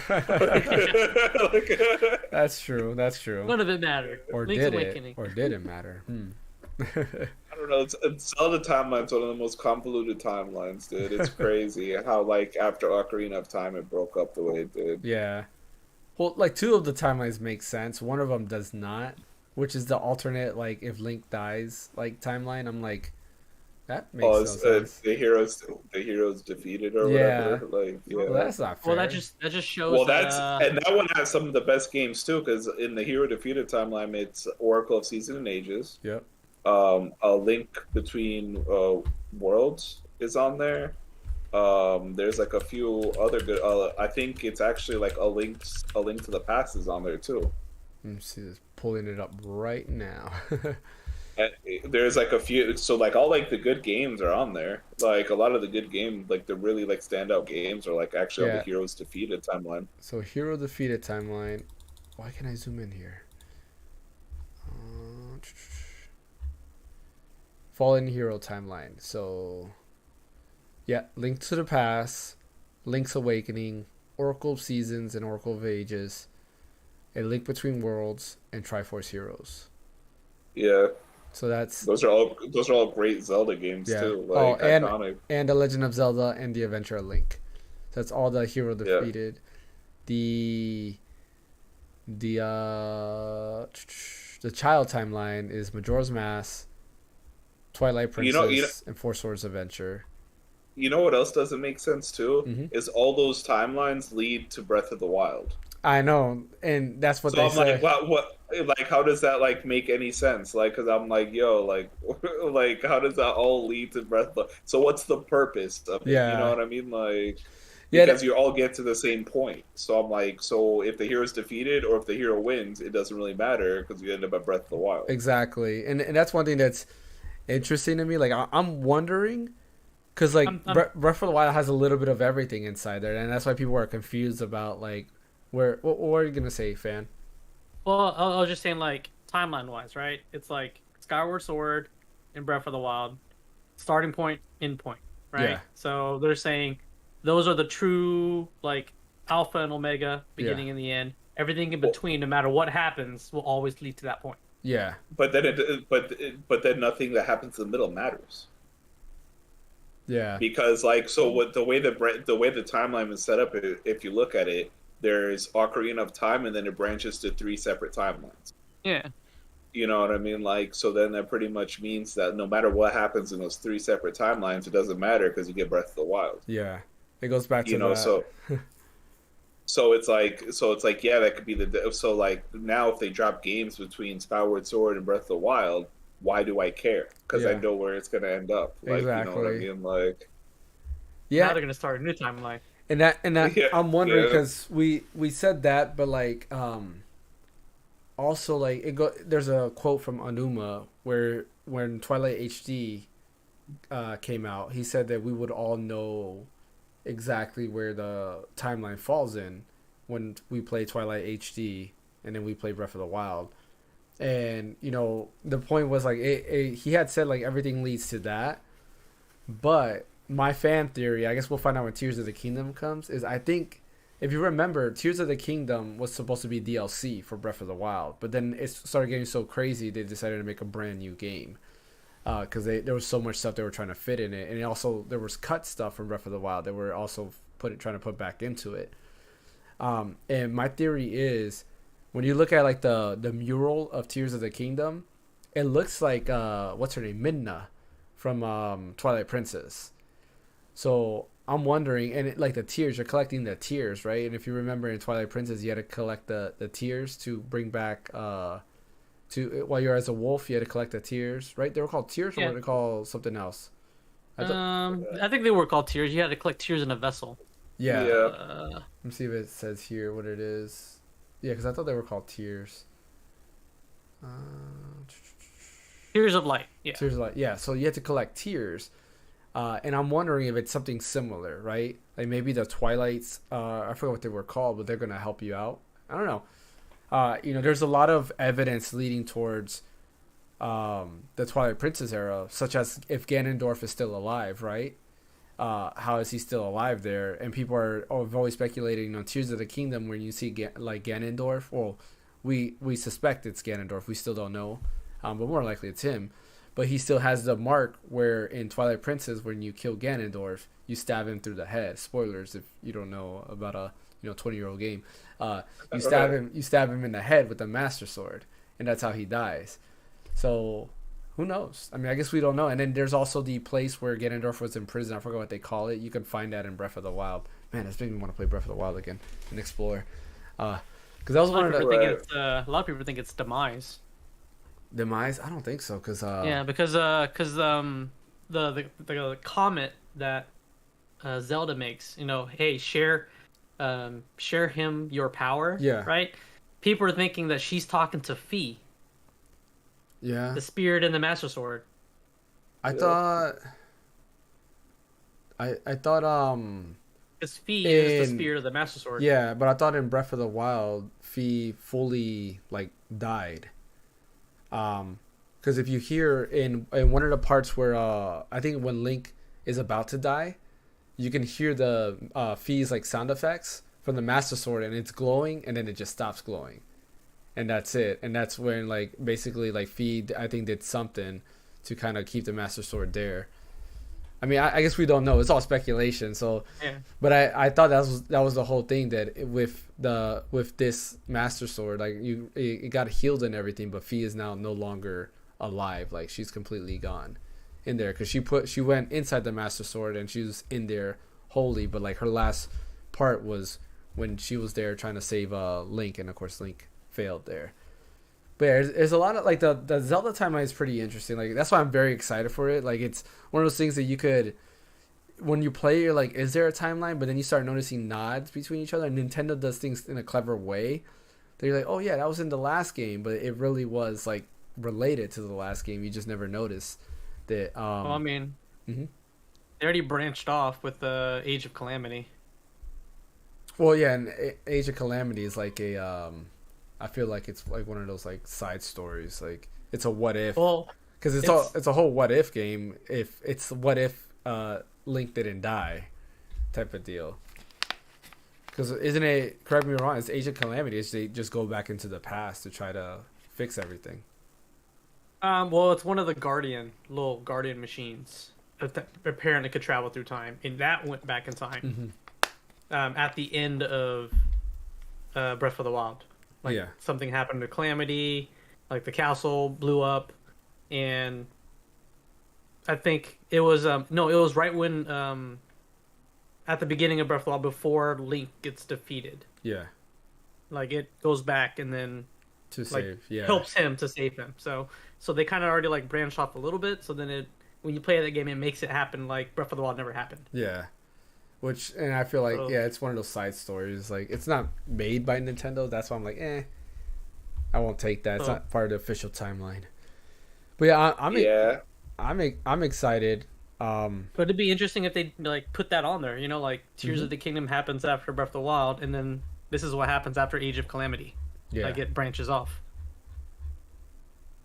That's true. None of it mattered. Or Link's did Awakening. it? Or did it matter? I don't know. Zelda timeline's one of the most convoluted timelines, dude. It's crazy how, like, after Ocarina of Time, it broke up the way it did. Yeah. Well, like, two of the timelines make sense. One of them does not, which is the alternate, like, if Link dies, like, timeline. I'm like, that makes no sense. The heroes defeated or whatever. Like, well, that's not fair. Well, that just shows. Well, and that one has some of the best games too, because in the hero defeated timeline, it's Oracle of Seasons and Ages. Yep. A Link Between Worlds is on there. There's like a few other good. I think it's actually like a Link to the Past is on there too. Let me see this. Pulling it up right now. There's like a few, so like all like the good games are on there. Like a lot of the good games, like the really like standout games, are like actually on the Yeah. Heroes Defeated timeline. So hero defeated timeline. Why can I zoom in here? Uh, Fallen hero timeline. So yeah, Link to the Past, Link's Awakening, Oracle of Seasons and Oracle of Ages, A Link Between Worlds, and Triforce Heroes. Yeah, So that's those are all great Zelda games yeah. too. Oh, Like iconic. and The Legend of Zelda and The Adventure of Link. So that's all the hero Yeah. defeated. The the uh the child timeline is Majora's Mask, Twilight You know, Princess, and Four Swords Adventure. you know what else doesn't make sense too? Hmm. Is all those timelines lead to Breath of the Wild. I know, and that's what So they I'm say. like, what, like, how does that like make any sense? Like, because I'm like, yo, like, like, how does that all lead to Breath of the? So what's the purpose of it? You know Yeah, what I mean? Like, yeah, because you all get to the same point. So I'm like, so if the hero's defeated or if the hero wins, it doesn't really matter because you end up at Breath of the Wild. exactly, and that's one thing that's interesting to me. Like I'm wondering, because like Breath of the Wild has a little bit of everything inside there, and that's why people are confused about like where. What are you gonna say, fan? Well, I was just saying, like, timeline-wise, right? It's like Skyward Sword and Breath of the Wild, starting point, end point, right? Yeah. So they're saying those are the true, like, alpha and omega, beginning Yeah. and the end. Everything in between, no matter what happens, will always lead to that point. Yeah, But then but then nothing that happens in the middle matters. yeah, Because like, so what, the way the timeline is set up, if you look at it, there's Ocarina of Time, and then it branches to 3 separate timelines. Yeah. You know what I mean? Like, so then that pretty much means that no matter what happens in those 3 separate timelines, it doesn't matter because you get Breath of the Wild. yeah. It goes back to You know, that. so it's like, yeah, that could be so like now if they drop games between Skyward Sword and Breath of the Wild, why do I care? Because I Yeah. know where it's gonna end up. Like, you know what I Exactly. mean? Like, Now Yeah, they're gonna start a new timeline. and that Yeah, I'm wondering yeah. because we said that, but like also like there's a quote from Anuma where when Twilight HD came out, he said that we would all know exactly where the timeline falls in when we play Twilight HD and then we play Breath of the Wild. And you know the point was like he had said like everything leads to that, but my fan theory, I guess we'll find out when Tears of the Kingdom comes, is I think if you remember, Tears of the Kingdom was supposed to be DLC for Breath of the Wild, but then it started getting so crazy they decided to make a brand new game because there was so much stuff they were trying to fit in it, and also there was cut stuff from Breath of the Wild that were also trying to put back into it. And my theory is when you look at like the mural of Tears of the Kingdom, it looks like what's her name, Midna from Twilight Princess. So I'm wondering, and like the tears, you're collecting the tears, right? And if you remember in Twilight Princess, you had to collect the tears to bring back to while you're as a wolf, you had to collect the tears, right? They were called tears, or Yeah. were they called something else? I think they were called tears. You had to collect tears in a vessel. Yeah. Yeah. Let me see if it says here what it is. Yeah, because I thought they were called tears. Uh, Tears of light. Yeah. Tears of light. Yeah, so you had to collect tears. And I'm wondering if it's something similar, right? Like maybe the Twilights, I forget what they were called, but they're going to help you out. I don't know. You know, there's a lot of evidence leading towards the Twilight Princess era, such as if Ganondorf is still alive, right? How is he still alive there? And people are always speculating on Tears of the Kingdom when you see like Ganondorf. Well, we suspect it's Ganondorf. We still don't know, but more likely it's him. But he still has the mark where in Twilight Princess, when you kill Ganondorf, you stab him through the head. Spoilers if you don't know about a 20-year-old game. You stab him in the head with the Master Sword, and that's how he dies. So who knows? I mean, I guess we don't know. And then there's also the place where Ganondorf was in prison. I forgot what they call it. You can find that in Breath of the Wild. Man, it's making me want to play Breath of the Wild again and explore. Because that was one of the A lot of people think it's demise. demise. I don't think so. Because Yeah, because the comment that Zelda makes, hey, share him your power. Yeah. Right. People are thinking that she's talking to Fi. Yeah. The Spirit and the Master Sword. I Yeah. thought. I thought Because Fee is the in Spirit of the Master Sword. yeah, but I thought in Breath of the Wild, Fee fully like died. Because if you hear in one of the parts where I think when Link is about to die, you can hear the Fee's like sound effects from the Master Sword, and it's glowing, and then it just stops glowing, and that's it. And that's when like basically like Fee I think did something to kind of keep the Master Sword there. I mean, I guess we don't know. It's all speculation. So, Yeah. but I thought that was the whole thing, that with this Master Sword, like it got healed and everything, but Fee is now no longer alive. Like she's completely gone in there, because she went inside the Master Sword and she was in there wholly, but like her last part was when she was there trying to save Link, and of course Link failed there. But yeah, there's a lot of like the Zelda timeline is pretty interesting. Like that's why I'm very excited for it. Like it's one of those things that you could, when you play, you're like, is there a timeline? But then you start noticing nods between each other, and Nintendo does things in a clever way. They're like, oh yeah, that was in the last game, but it really was like related to the last game. You just never noticed that. Well, I mean, Mhm. they already branched off with the Age of Calamity. Well, yeah, and Age of Calamity is like a I feel like it's like one of those like side stories. Like it's a what if, Well, because it's a whole what if game. If it's what if Link didn't die, type of deal. Because isn't it? Correct me if I'm wrong. It's Age of Calamity. It's they just go back into the past to try to fix everything. well, it's one of the little Guardian machines that apparently could travel through time, and that went back in time. At the end of Breath of the Wild. Like Yeah. something happened to Calamity, like the castle blew up, and I think it was no, it was right when at the beginning of Breath of the Wild, before Link gets defeated. Yeah. Like it goes back and then To like save. Yeah. helps him to save him. So they kind of already like branched off a little bit. So then when you play that game, it makes it happen like Breath of the Wild never happened. Yeah. Which, and I feel like, So- yeah, it's one of those side stories. Like, it's not made by Nintendo. That's why I'm like, I won't take that. It's So- not part of the official timeline. But yeah, I'm excited. But it'd be interesting if they like put that on there. You know, like Tears Mhm. of the Kingdom happens after Breath of the Wild, and then this is what happens after Age of Calamity. Yeah. Like it branches off.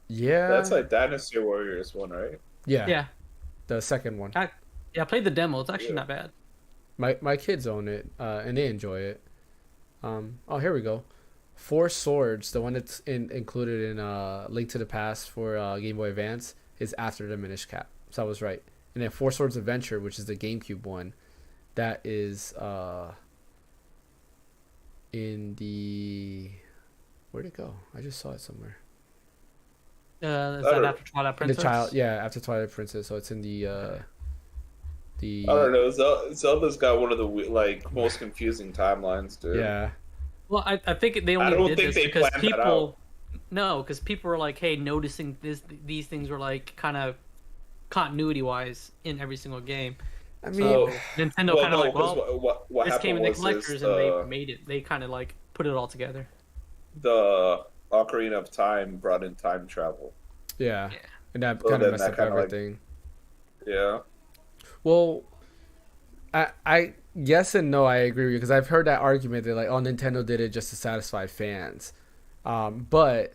Yeah. That's like Dynasty Warriors one, right? yeah. Yeah, The second one. I played the demo. It's actually Yeah. not bad. My kids own it, and they enjoy it. Oh, here we go. Four Swords, the one that's included in Link to the Past for Game Boy Advance, is after the Minish Cap. So I was right. And then Four Swords Adventure, which is the GameCube one, that is in the... Where'd it go? I just saw it somewhere. Is I that don't- after Twilight In Princess? the child, yeah, after Twilight Princess. So it's in the I don't know. Zelda's got one of the like most confusing timelines, dude. yeah. Well, I think they I only don't did think this they because planned that people. No, because people were like, "Hey, noticing these things were like kind of continuity wise in every single game." I mean, So Nintendo kind of like, 'cause well, what this came in happened the was collectors, and they made it. They kind of like put it all together. the Ocarina of Time brought in time travel. yeah. Yeah. And that So kind of then messed that up kinda, like- everything. Yeah. Well, I yes and no. I agree with you, because I've heard that argument that like, oh, Nintendo did it just to satisfy fans, but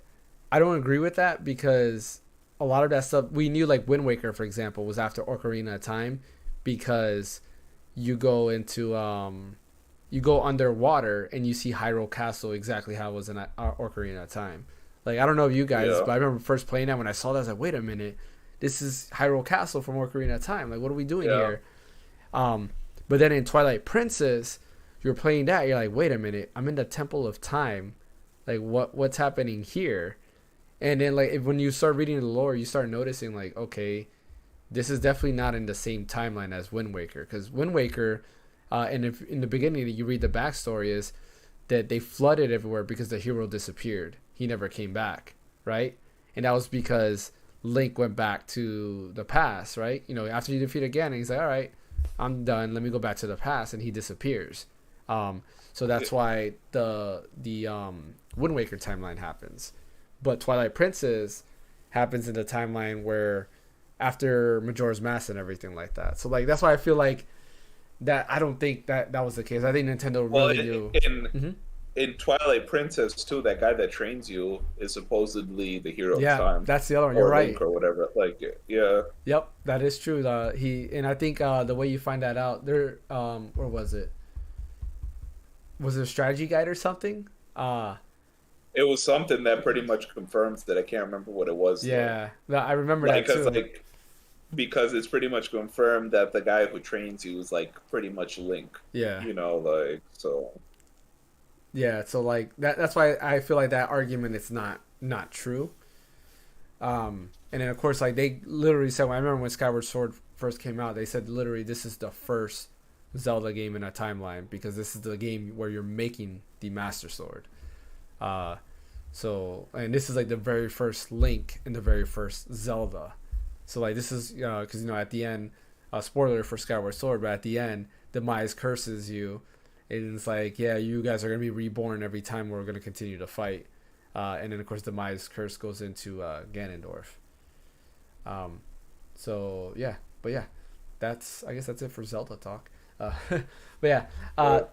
I don't agree with that, because a lot of that stuff we knew, like Wind Waker, for example, was after Ocarina of Time, because you go into you go underwater and you see Hyrule Castle exactly how it was in Ocarina of Time. Like I don't know if you guys, Yeah. but I remember first playing that when I saw that, I was like, wait a minute, this is Hyrule Castle from Ocarina of Time. Like what are we doing Yeah. here? But then in Twilight Princess, you're playing that, you're like, wait a minute, I'm in the Temple of Time. Like what's happening here? And then like when you start reading the lore, you start noticing like, okay, this is definitely not in the same timeline as Wind Waker, because Wind Waker, and if in the beginning you read the backstory, is that they flooded everywhere because the hero disappeared. He never came back, right? And that was because Link went back to the past, right? You know, after you defeat again, and he's like, all right, I'm done. Let me go back to the past, and he disappears. So that's why the Wind Waker timeline happens. But Twilight Princess happens in the timeline where after Majora's Mask and everything like that. So like that's why I feel like that I don't think that was the case. I think Nintendo really knew. In Twilight Princess too, that guy that trains you is supposedly the hero of time. That's the other one. You're or right. Link or whatever. Like, yeah. Yep, that is true. And I think the way you find that out, where was it? Was it a strategy guide or something? It was something that pretty much confirms that. I can't remember what it was. Yeah, no, I remember that too. Because it's pretty much confirmed that the guy who trains you is like pretty much Link. Yeah. You know, like so. Yeah, so like that's why I feel like that argument is not true. And then of course like they literally said, I remember when Skyward Sword first came out, they said literally this is the first Zelda game in a timeline because this is the game where you're making the Master Sword. So and this is like the very first Link in the very first Zelda. So like this is because at the end, spoiler for Skyward Sword, but at the end, Demise curses you. And it's like, yeah, you guys are going to be reborn every time we're going to continue to fight. And then, of course, the Demise curse goes into Ganondorf. So, yeah. But, yeah, I guess that's it for Zelda talk. But, yeah,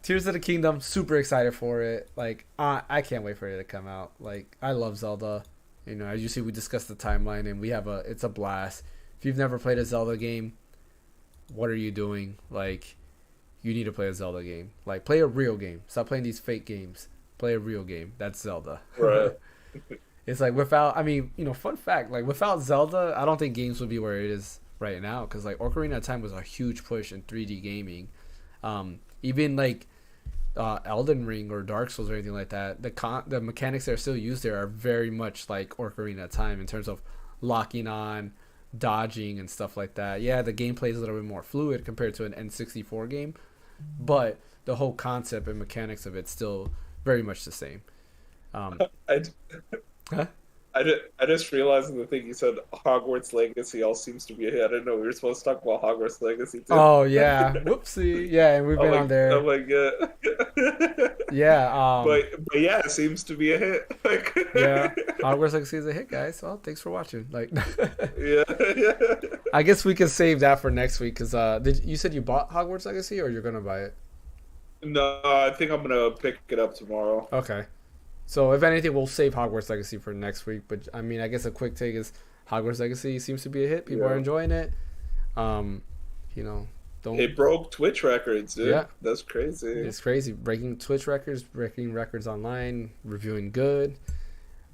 Tears of the Kingdom, super excited for it. Like, I can't wait for it to come out. Like, I love Zelda. As you see, we discussed the timeline, and it's a blast. If you've never played a Zelda game, what are you doing? Like, you need to play a Zelda game. Like, play a real game. Stop playing these fake games. Play a real game. That's Zelda. Right. It's like fun fact, like without Zelda, I don't think games would be where it is right now. Because like Ocarina of Time was a huge push in 3D gaming. Even like Elden Ring or Dark Souls or anything like that, the mechanics that are still used there are very much like Ocarina of Time in terms of locking on, dodging and stuff like that. Yeah, the gameplay is a little bit more fluid compared to an N64 game, but the whole concept and mechanics of it's still very much the same. I just realized the thing you said, Hogwarts Legacy, all seems to be a hit. I didn't know we were supposed to talk about Hogwarts Legacy too. Oh yeah, whoopsie. Yeah, and we've been on there. Oh my god. Yeah. But yeah, it seems to be a hit. Yeah, Hogwarts Legacy is a hit, guys. Well, thanks for watching. Like, yeah. I guess we can save that for next week because you said you bought Hogwarts Legacy or you're gonna buy it? No, I think I'm gonna pick it up tomorrow. Okay. So if anything, we'll save Hogwarts Legacy for next week. But I mean, I guess a quick take is Hogwarts Legacy seems to be a hit. People are enjoying it. It broke Twitch records, dude. Yeah, that's crazy. It's crazy, breaking Twitch records, breaking records online, reviewing good.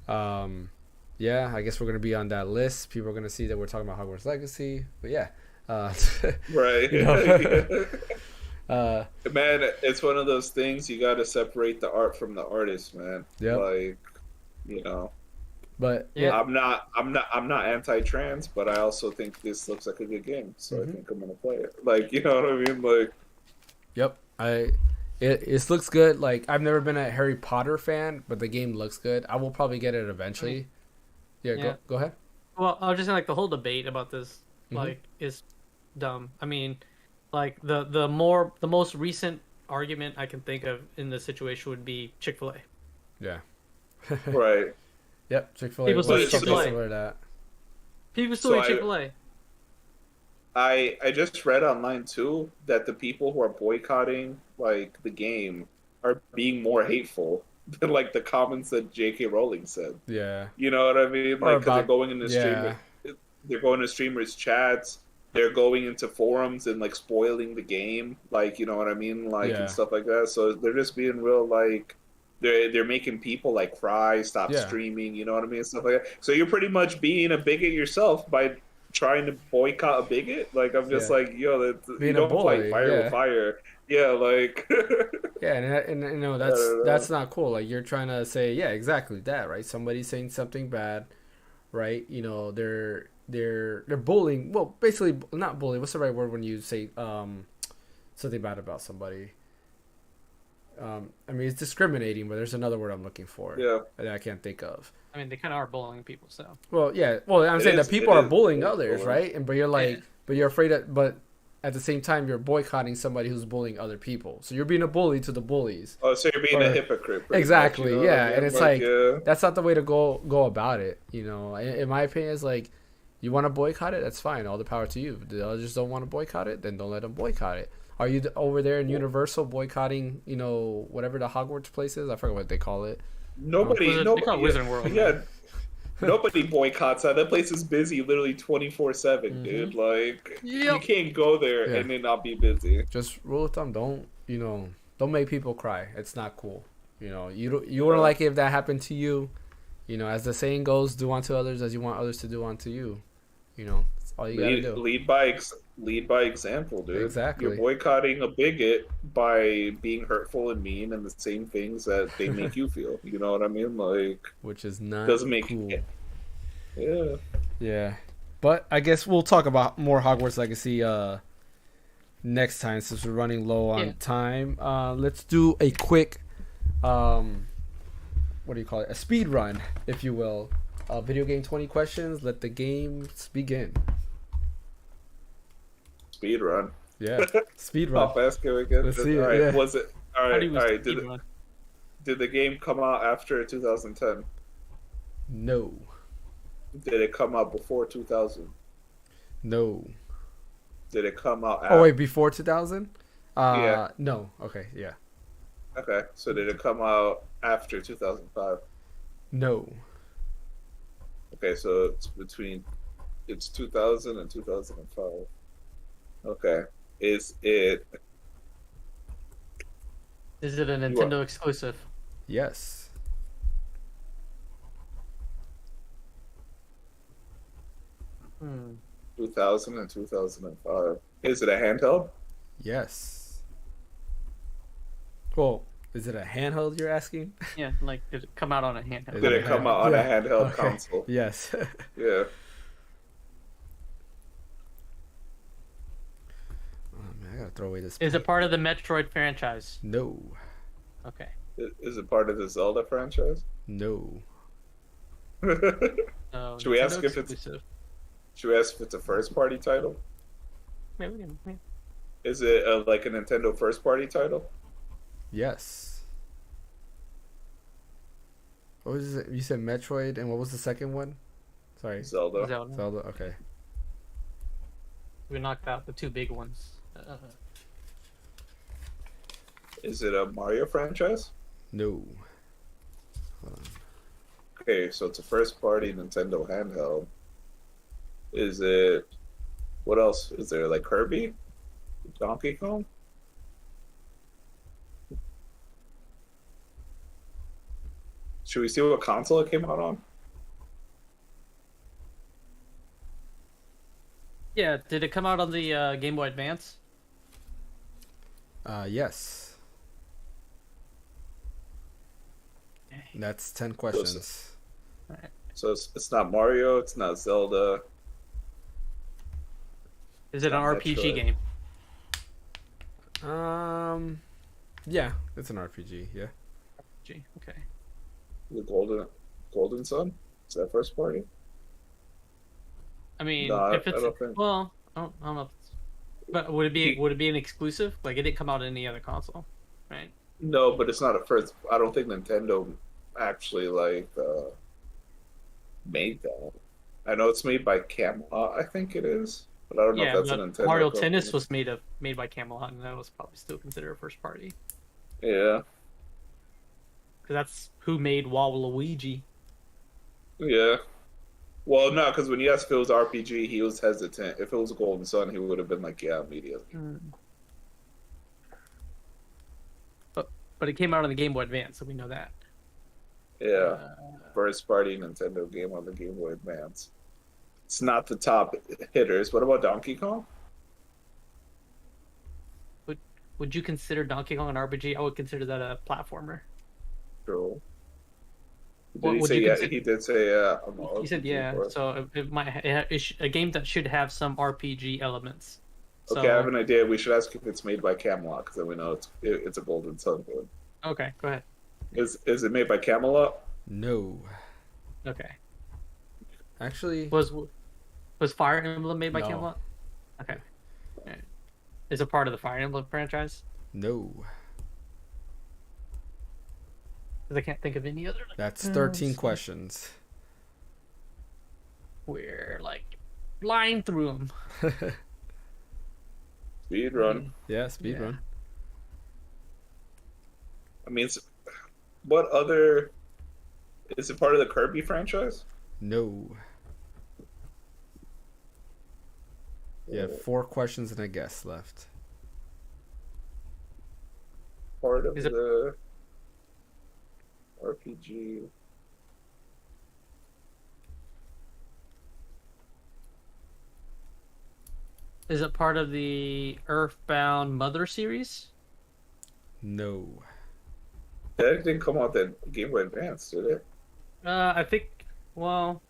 Yeah, I guess we're gonna be on that list. People are gonna see that we're talking about Hogwarts Legacy. But yeah, right. Man, it's one of those things you got to separate the art from the artist, man. Yeah. Like, But yeah, I'm not anti-trans, but I also think this looks like a good game, so I think I'm gonna play it. Like, you know what I mean? Like, yep. It looks good. Like, I've never been a Harry Potter fan, but the game looks good. I will probably get it eventually. Yeah. Go ahead. Well, I was just saying, like, the whole debate about this, like, is dumb. I mean, like the most recent argument I can think of in this situation would be Chick-fil-A. Yeah. Right. Yep. Chick-fil-A. People still eat Chick-fil-A. People still eat Chick-fil-A. I just read online too that the people who are boycotting like the game are being more hateful than like the comments that J.K. Rowling said. Yeah. You know what I mean? Like, because they're going into they're going to streamers' chats. They're going into forums and like spoiling the game, like, you know what I mean, like and stuff like that. So they're just being real, like they're making people like cry, stop streaming, you know what I mean, stuff like that. So you're pretty much being a biget yourself by trying to boycott a bigot. Like, I'm just like, yo, you don't fight fire with fire. Yeah, like yeah, and that's not cool. Like, you're trying to say, yeah, exactly that, right? Somebody's saying something bad, right? They're bullying. Well, basically not bullying. What's the right word when you say something bad about somebody? I mean, it's discriminating, but there's another word I'm looking for. Yeah. That I can't think of. I mean, they kind of are bullying people, so. Well, yeah. Well, I'm saying that people are bullying others, right? But you're like, but you're afraid of, but at the same time you're boycotting somebody who's bullying other people. So you're being a bully to the bullies. Oh, so you're being a hypocrite. Exactly. Much, you know? Yeah, and it's like yeah. that's not the way to go about it. You know, in my opinion, it's like you want to boycott it, that's fine. All the power to you. If the others don't want to boycott it, then don't let them boycott it. Are you over there in Universal boycotting, you know, whatever the Hogwarts place is? I forget what they call it. Nobody, They call it Wizarding World. Yeah, nobody boycotts that. That place is busy, literally 24/7, dude. Like you can't go there and then not be busy. Just rule of thumb: don't make people cry. It's not cool. You know, you wouldn't like it if that happened to you. You know, as the saying goes, do unto others as you want others to do unto you. You know, that's all you gotta do. Lead by example, dude. Exactly. You're boycotting a bigot by being hurtful and mean and the same things that they make you feel. You know what I mean? Like, which is not doesn't make cool. Yeah. Yeah, but I guess we'll talk about more Hogwarts Legacy next time since we're running low on time. Let's do a quick what do you call it? A speed run, if you will. Video game 20 questions. Let the games begin. Speed run. Yeah, speed run. How fast can we get? Let's see all it. right, Yeah. was it? All right, all right. Run? Did the game come out after 2010? No. Did it come out before 2000? No. Did it come out after? Oh wait, before 2000? Yeah. No. Okay. Yeah. Okay, so did it come out after 2005? No. Okay, so it's 2000 and 2005. Okay, is it a Nintendo exclusive? Yes. Hmm. 2000 and 2005? Is it a handheld? Yes. Well, is it a handheld you're asking? Yeah, like did it come out on a handheld? Did it come out on a handheld Okay. console? Yes. Yeah. Oh man, I gotta throw away this. Is it part of the Metroid franchise? No. Okay. Is it part of the Zelda franchise? No. So Should we ask Nintendo if it's- exclusive. Should we ask if it's a first party title? Maybe we can. Yeah. Is it like a Nintendo first party title? Yes. What was it? You said Metroid, and what was the second one? Sorry. Zelda. Zelda. Okay. We knocked out the two big ones. Is it a Mario franchise? No. Hold on. Okay, so it's a first party Nintendo handheld. Is it, what else? Is there like Kirby? Donkey Kong? Should we see what console it came out on? Yeah, did it come out on the Game Boy Advance? Yes. That's 10 questions. So it's not Mario, it's not Zelda. Is it an Not RPG Metroid. game? Yeah, it's an RPG. Yeah. Gee, okay. The Golden Sun? Is that first party? I mean, No, if I it's don't think. well, I don't know. But would it be an exclusive? Like it didn't come out on any other console, right? No, but it's not a first. I don't think Nintendo actually made that. I know it's made by Camelot. I think it is, but I don't know Yeah, if that's a but Nintendo. Mario company. Tennis was made by Camelot, and that was probably still considered a first party Yeah, because that's who made Waluigi. yeah. Well, no, because when you asked if it was RPG, he was hesitant. If it was Golden Sun, he would have been like, "Yeah, immediately." But it came out on the Game Boy Advance, so we know that. Yeah, first party Nintendo game on the Game Boy Advance. It's not the top hitters. What about Donkey Kong? Would you consider Donkey Kong an RPG? I would consider that a platformer. True. What Did he would say you yeah? consider- He did say yeah. You said yeah, so it might a game that should have some RPG elements. So, Okay, I have an idea. We should ask if it's made by Camelot, because then we know it's a Golden Sun game. Okay, go ahead. Is it made by Camelot? No. Okay. Actually, Was Fire Emblem made by No. Camelot? Okay. Alright. Is it part of the Fire Emblem franchise? No. Because I can't think of any other. That's 13 questions. We're like flying through them. Speed run. Yeah, speed run. I mean, what other... Is it part of the Kirby franchise? No. You have 4 questions and a guess left. Part of the RPG. Is it part of the Earthbound Mother series? No. That didn't come out that Game Boy Advance, did it? I think. Well,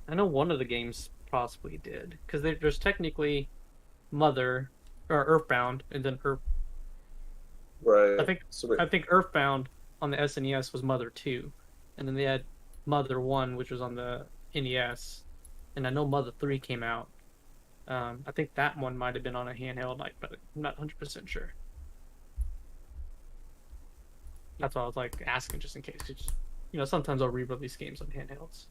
I know one of the games possibly did, because there's technically Mother or Earthbound, and then Right. I think Earthbound on the SNES was Mother 2, and then they had Mother 1, which was on the NES, and I know Mother 3 came out. I think that one might have been on a handheld, but I'm not 100% sure. That's why I was like asking just in case. Sometimes I'll re-release games on handhelds.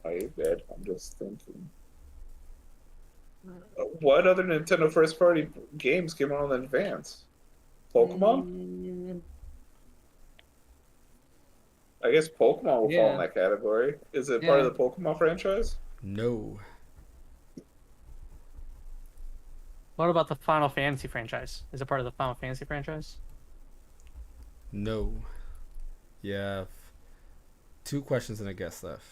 I bet. I'm just thinking. What other Nintendo first-party games came out in advance? Pokemon? I guess Pokemon will fall in that category. Is it part of the Pokemon franchise? No. What about the Final Fantasy franchise? Is it part of the Final Fantasy franchise? No. You have 2 questions and a guess left.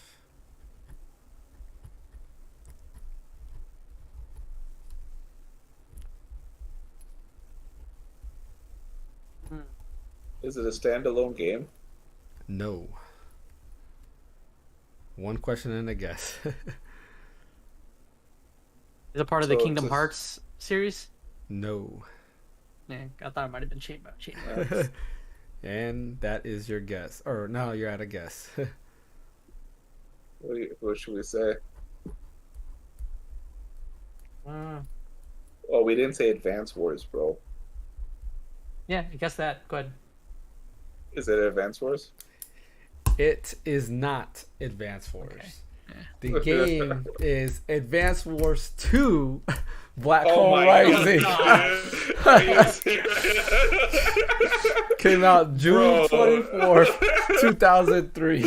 Is it a standalone game? No. 1 question and a guess. Is it part of the Kingdom Hearts series? No. Yeah, I thought it might have been Chain And that is your guess. Or no, you're at a guess. What should we say? Oh, we didn't say Advance Wars, bro. Yeah, I guess that. Go ahead. Is it Advance Wars? It is not Advance Wars. Okay. Yeah. The game is Advance Wars 2 Black Hole Rising. Came out June 24th, 2003.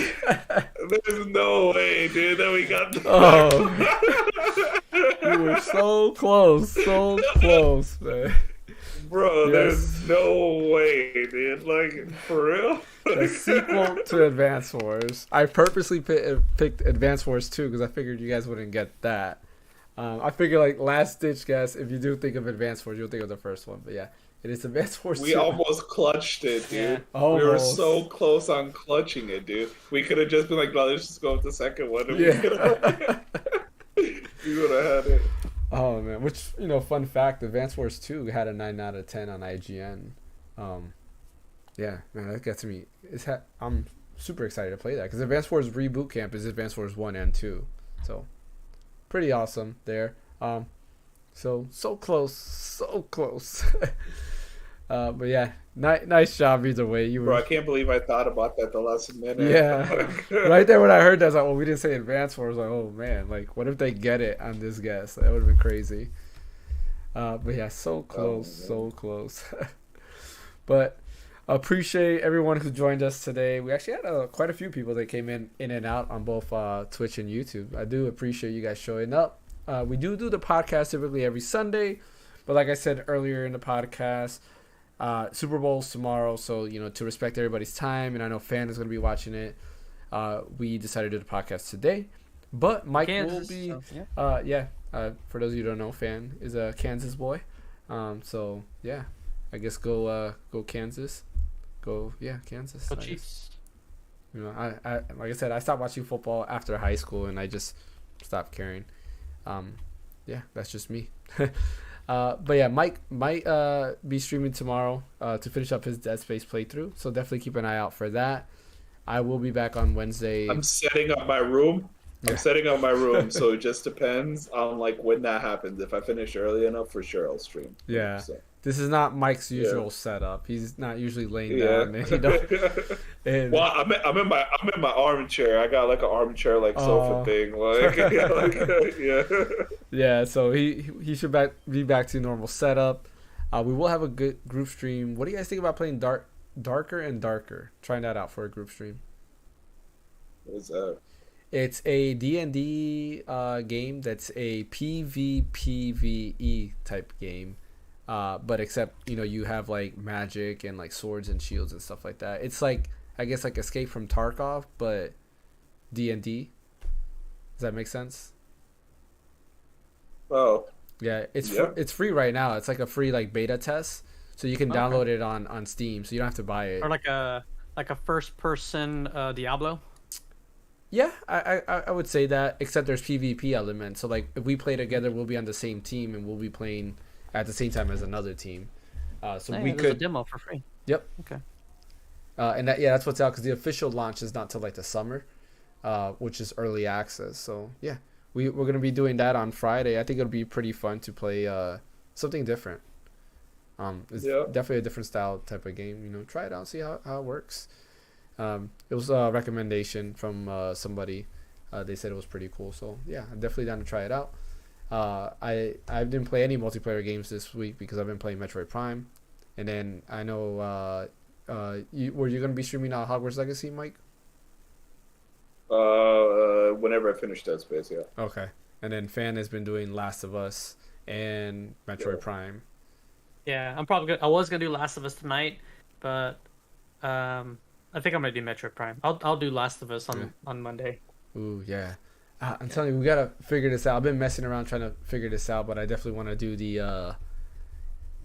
There's no way, dude, that we got that. Oh. You were so close, man. Bro, yes. There's no way, dude. Like, for real? The sequel to Advance Wars. I purposely picked Advance Wars 2 because I figured you guys wouldn't get that. I figure, like, last ditch guess, if you do think of Advance Wars, you'll think of the first one. But yeah, it is Advance Wars 2. We almost clutched it, dude. Yeah. We were so close on clutching it, dude. We could have just been like, no, let's just go with the second one. And yeah. we would have had it. Oh, man. Which, fun fact, Advance Wars 2 had a 9 out of 10 on IGN. Yeah, man, that gets me. I'm super excited to play that because Advance Wars Reboot Camp is Advance Wars 1 and 2. So, pretty awesome there. So close. But yeah, nice job either way. Bro, I can't believe I thought about that the last minute. Yeah, right there when I heard that, I was like, well, we didn't say Advance Wars. I was like, oh man, like what if they get it on this guess? That would have been crazy. But yeah, so close. But appreciate everyone who joined us today. We actually had quite a few people that came in and out on both Twitch and YouTube. I do appreciate you guys showing up. We do the podcast typically every Sunday, but like I said earlier in the podcast, Super Bowl's tomorrow, so to respect everybody's time, and I know Fan is going to be watching it. We decided to do the podcast today, but Mike will be. For those of you who don't know, Fan is a Kansas boy, so yeah, I guess go Kansas. Kansas. Go Chiefs. I like I said, I stopped watching football after high school, and I just stopped caring. That's just me. But yeah, Mike might be streaming tomorrow to finish up his Dead Space playthrough, so definitely keep an eye out for that. I will be back on Wednesday. I'm setting up my room. I'm setting up my room, so it just depends on like when that happens. If I finish early enough, for sure I'll stream. Yeah. So, This is not Mike's usual setup. He's not usually laying down. And, you know, and, well, I'm in my armchair. I got like an armchair like sofa thing. Like, Yeah. So he should be back to normal setup. We will have a good group stream. What do you guys think about playing Darker and Darker? Trying that out for a group stream. What is that? It's a D&D game that's a PvPvE type game. But except, you know, you have like magic and like swords and shields and stuff like that. It's like, I guess, like Escape from Tarkov, but D&D. Does that make sense? Oh. Yeah, it's free right now. It's like a free like beta test, so you can download it on Steam, so you don't have to buy it. Or like a first person Diablo. Yeah, I would say that, except there's PvP elements. So like if we play together, we'll be on the same team and we'll be playing at the same time as another team. So we could a demo for free. Yep. Okay. And that's what's out, because the official launch is not till like the summer, which is early access. So yeah, we're gonna be doing that on Friday. I think it'll be pretty fun to play something different. It's definitely a different style type of game. You know, try it out, see how it works. It was a recommendation from somebody. They said it was pretty cool. So yeah, I'm definitely down to try it out. I didn't play any multiplayer games this week because I've been playing Metroid Prime, and then I know were you going to be streaming Hogwarts Legacy, Mike? Whenever I finish Dead Space, yeah. Okay, and then Fan has been doing Last of Us and Metroid Prime. Yeah, I'm probably I was gonna do Last of Us tonight, but I think I'm gonna do Metroid Prime. I'll do Last of Us on Monday. Ooh yeah. I'm telling you, we gotta figure this out. I've been messing around trying to figure this out, but I definitely want to do the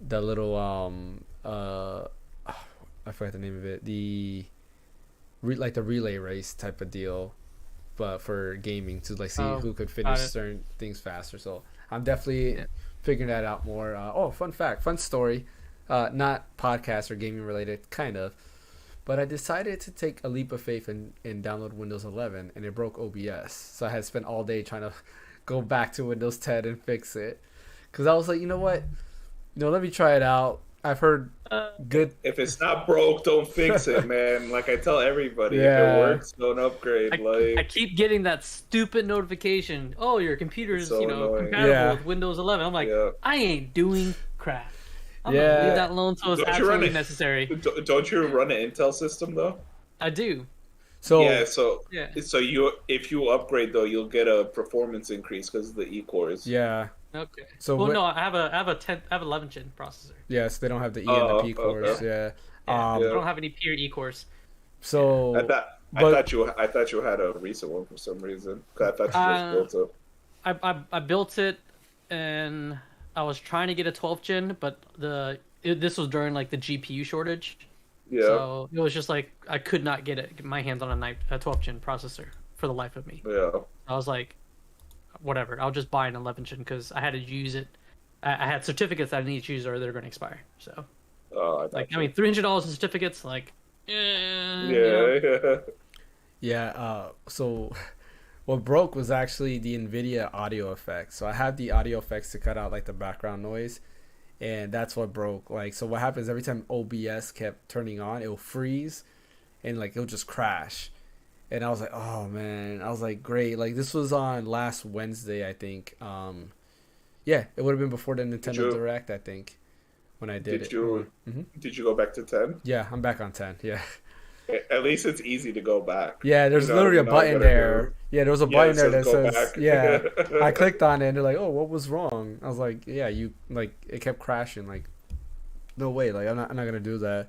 little I forgot the name of it, the relay race type of deal, but for gaming, to like see who could finish certain things faster. So I'm definitely figuring that out more. Fun story, not podcast or gaming related, kind of. But I decided to take a leap of faith and download Windows 11, and it broke OBS. So I had spent all day trying to go back to Windows 10 and fix it. Because I was like, you know what? Let me try it out. I've heard good... If it's not broke, don't fix it, man. Like I tell everybody, if it works, don't upgrade. I keep getting that stupid notification. Oh, your computer is compatible with Windows 11. I'm like, I ain't doing crap. I'm gonna leave that alone until it's absolutely necessary. Don't you run an Intel system though? I do. So if you upgrade though, you'll get a performance increase because of the E-cores. Yeah. Okay. So no, I have a 11 gen processor. Yes, they don't have the E and the P cores. Okay. Yeah. I don't have any pure E cores. So I thought you had a recent one for some reason. I thought you just built it. I built it, and I was trying to get a 12th gen, but this was during like the GPU shortage. Yeah. So it was just like I could not get my hands on a 12th gen processor for the life of me. Yeah. I was like, whatever, I'll just buy an 11th gen because I had to use it. I had certificates that I need to use or they're going to expire. So, $300 in certificates, like, Yeah. So what broke was actually the NVIDIA audio effects. So I had the audio effects to cut out like the background noise, and that's what broke. Like, so what happens every time OBS kept turning on, it'll freeze and like it'll just crash. And I was like, oh man, I was like, great. Like this was on last Wednesday, I think. It would have been before the Nintendo Direct, I think, when I did it. Did you go back to 10? Yeah, I'm back on 10. Yeah. At least it's easy to go back. Yeah, there's literally a button there. Yeah, there was a button there that says back. Yeah. I clicked on it and they're like, oh, what was wrong? I was like, yeah, it kept crashing. Like, no way. Like, I'm not gonna do that.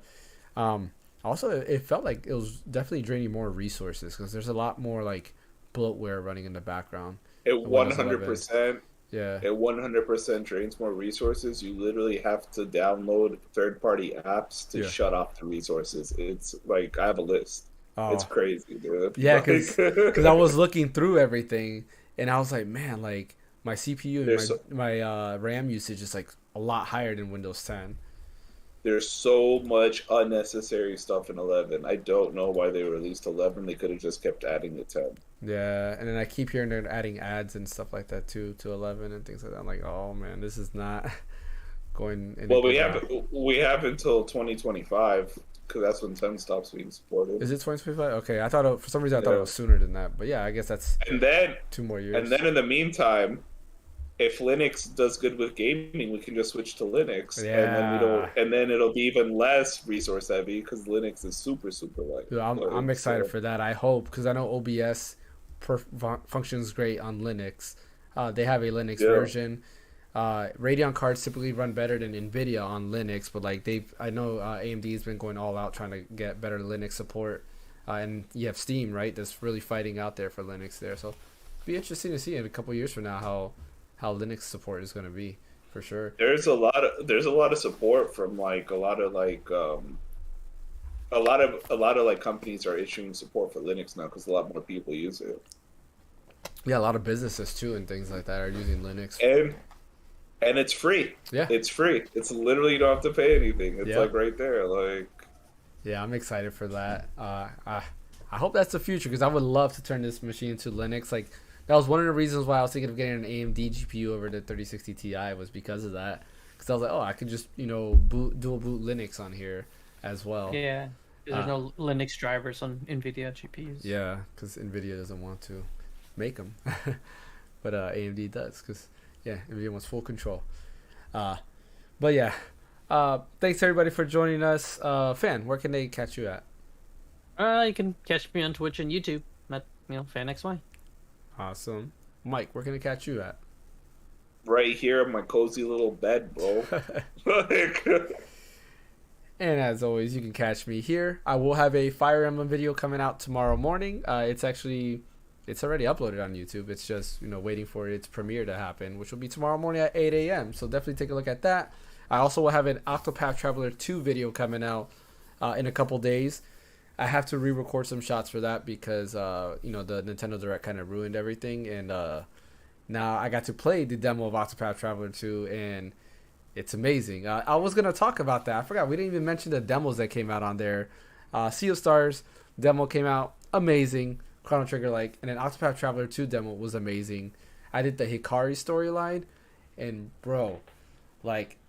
Also, it felt like it was definitely draining more resources because there's a lot more like bloatware running in the background. It 100%. Yeah. It 100% drains more resources. You literally have to download third-party apps to shut off the resources. It's like I have a list. Oh. It's crazy, dude. Yeah, because I was looking through everything and I was like, man, like my CPU and my RAM usage is like a lot higher than Windows 10. there's so much unnecessary stuff in 11. I don't know why they released 11. They could have just kept adding the 10. Yeah, and then I keep hearing they're adding ads and stuff like that too to 11 and things like that. I'm like, oh man, this is not going. Well, we have until 2025 because that's when 10 stops being supported. Is it 2025? Okay, I thought for some reason I thought it was sooner than that. But yeah, I guess that's and then 2 more years. And then in the meantime, if Linux does good with gaming, we can just switch to Linux, and then it'll be even less resource heavy because Linux is super light. Dude, I'm excited for that. I hope, because I know OBS functions great on Linux. They have a Linux version. Radeon cards typically run better than Nvidia on Linux, but like I know AMD has been going all out trying to get better Linux support, and you have Steam, right? That's really fighting out there for Linux there. So it'll be interesting to see in a couple years from now how Linux support is going to be, for sure. There's a lot of support from like a lot of companies are issuing support for Linux now because a lot more people use it. Yeah, a lot of businesses too and things like that are using Linux. And it's free. Yeah, it's free. It's literally, you don't have to pay anything. It's like right there. Like, yeah, I'm excited for that. I hope that's the future because I would love to turn this machine into Linux. Like, that was one of the reasons why I was thinking of getting an AMD GPU over the 3060 Ti was because of that. Because I was like, oh, I could just dual boot Linux on here as well. Yeah, there's no Linux drivers on NVIDIA GPUs. Yeah, because NVIDIA doesn't want to make them, but AMD does because NVIDIA wants full control. But yeah, thanks everybody for joining us. Fan, where can they catch you at? You can catch me on Twitch and YouTube at Phaneckswhy. Awesome. Mike, where can they catch you at? Right here in my cozy little bed, bro. And as always, you can catch me here. I will have a Fire Emblem video coming out tomorrow morning. It's already uploaded on YouTube. It's just waiting for its premiere to happen, which will be tomorrow morning at 8 a.m. So definitely take a look at that. I also will have an Octopath Traveler 2 video coming out in a couple days. I have to re-record some shots for that because the Nintendo Direct kind of ruined everything, and now I got to play the demo of Octopath Traveler 2, and it's amazing. I was gonna talk about that. I forgot we didn't even mention the demos that came out on there. Sea of Stars demo came out, amazing. Chrono Trigger and then Octopath Traveler 2 demo was amazing. I did the Hikari storyline, and bro,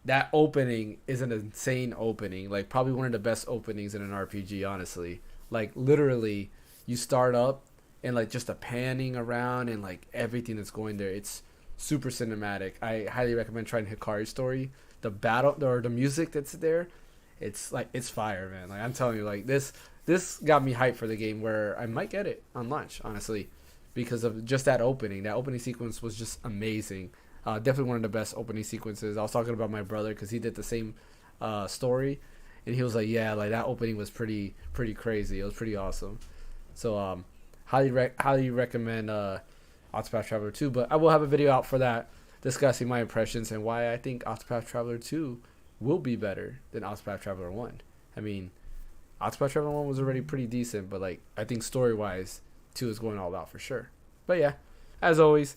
that opening is an insane opening. Probably one of the best openings in an RPG, honestly. Literally, you start up and just a panning around and everything that's going there. It's super cinematic. I highly recommend trying Hikari story. The battle or the music that's there, it's fire, man. I'm telling you, this got me hyped for the game where I might get it on launch, honestly, because of just that opening. That opening sequence was just amazing. Definitely one of the best opening sequences. I was talking about my brother because he did the same story, and he was like, yeah, that opening was pretty crazy. It was pretty awesome. So highly recommend Octopath Traveler 2, but I will have a video out for that discussing my impressions and why I think Octopath Traveler 2 will be better than Octopath Traveler 1. I mean, Octopath Traveler 1 was already pretty decent, but I think story-wise, 2 is going all out for sure. But yeah, as always,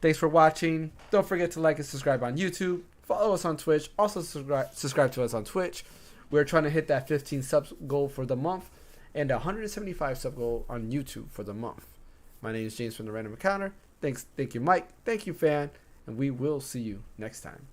thanks for watching. Don't forget to like and subscribe on YouTube. Follow us on Twitch. Also subscribe to us on Twitch. We're trying to hit that 15 subs goal for the month and 175 sub goal on YouTube for the month. My name is James from the Random Encounter. Thank you, Mike. Thank you, Fan. And we will see you next time.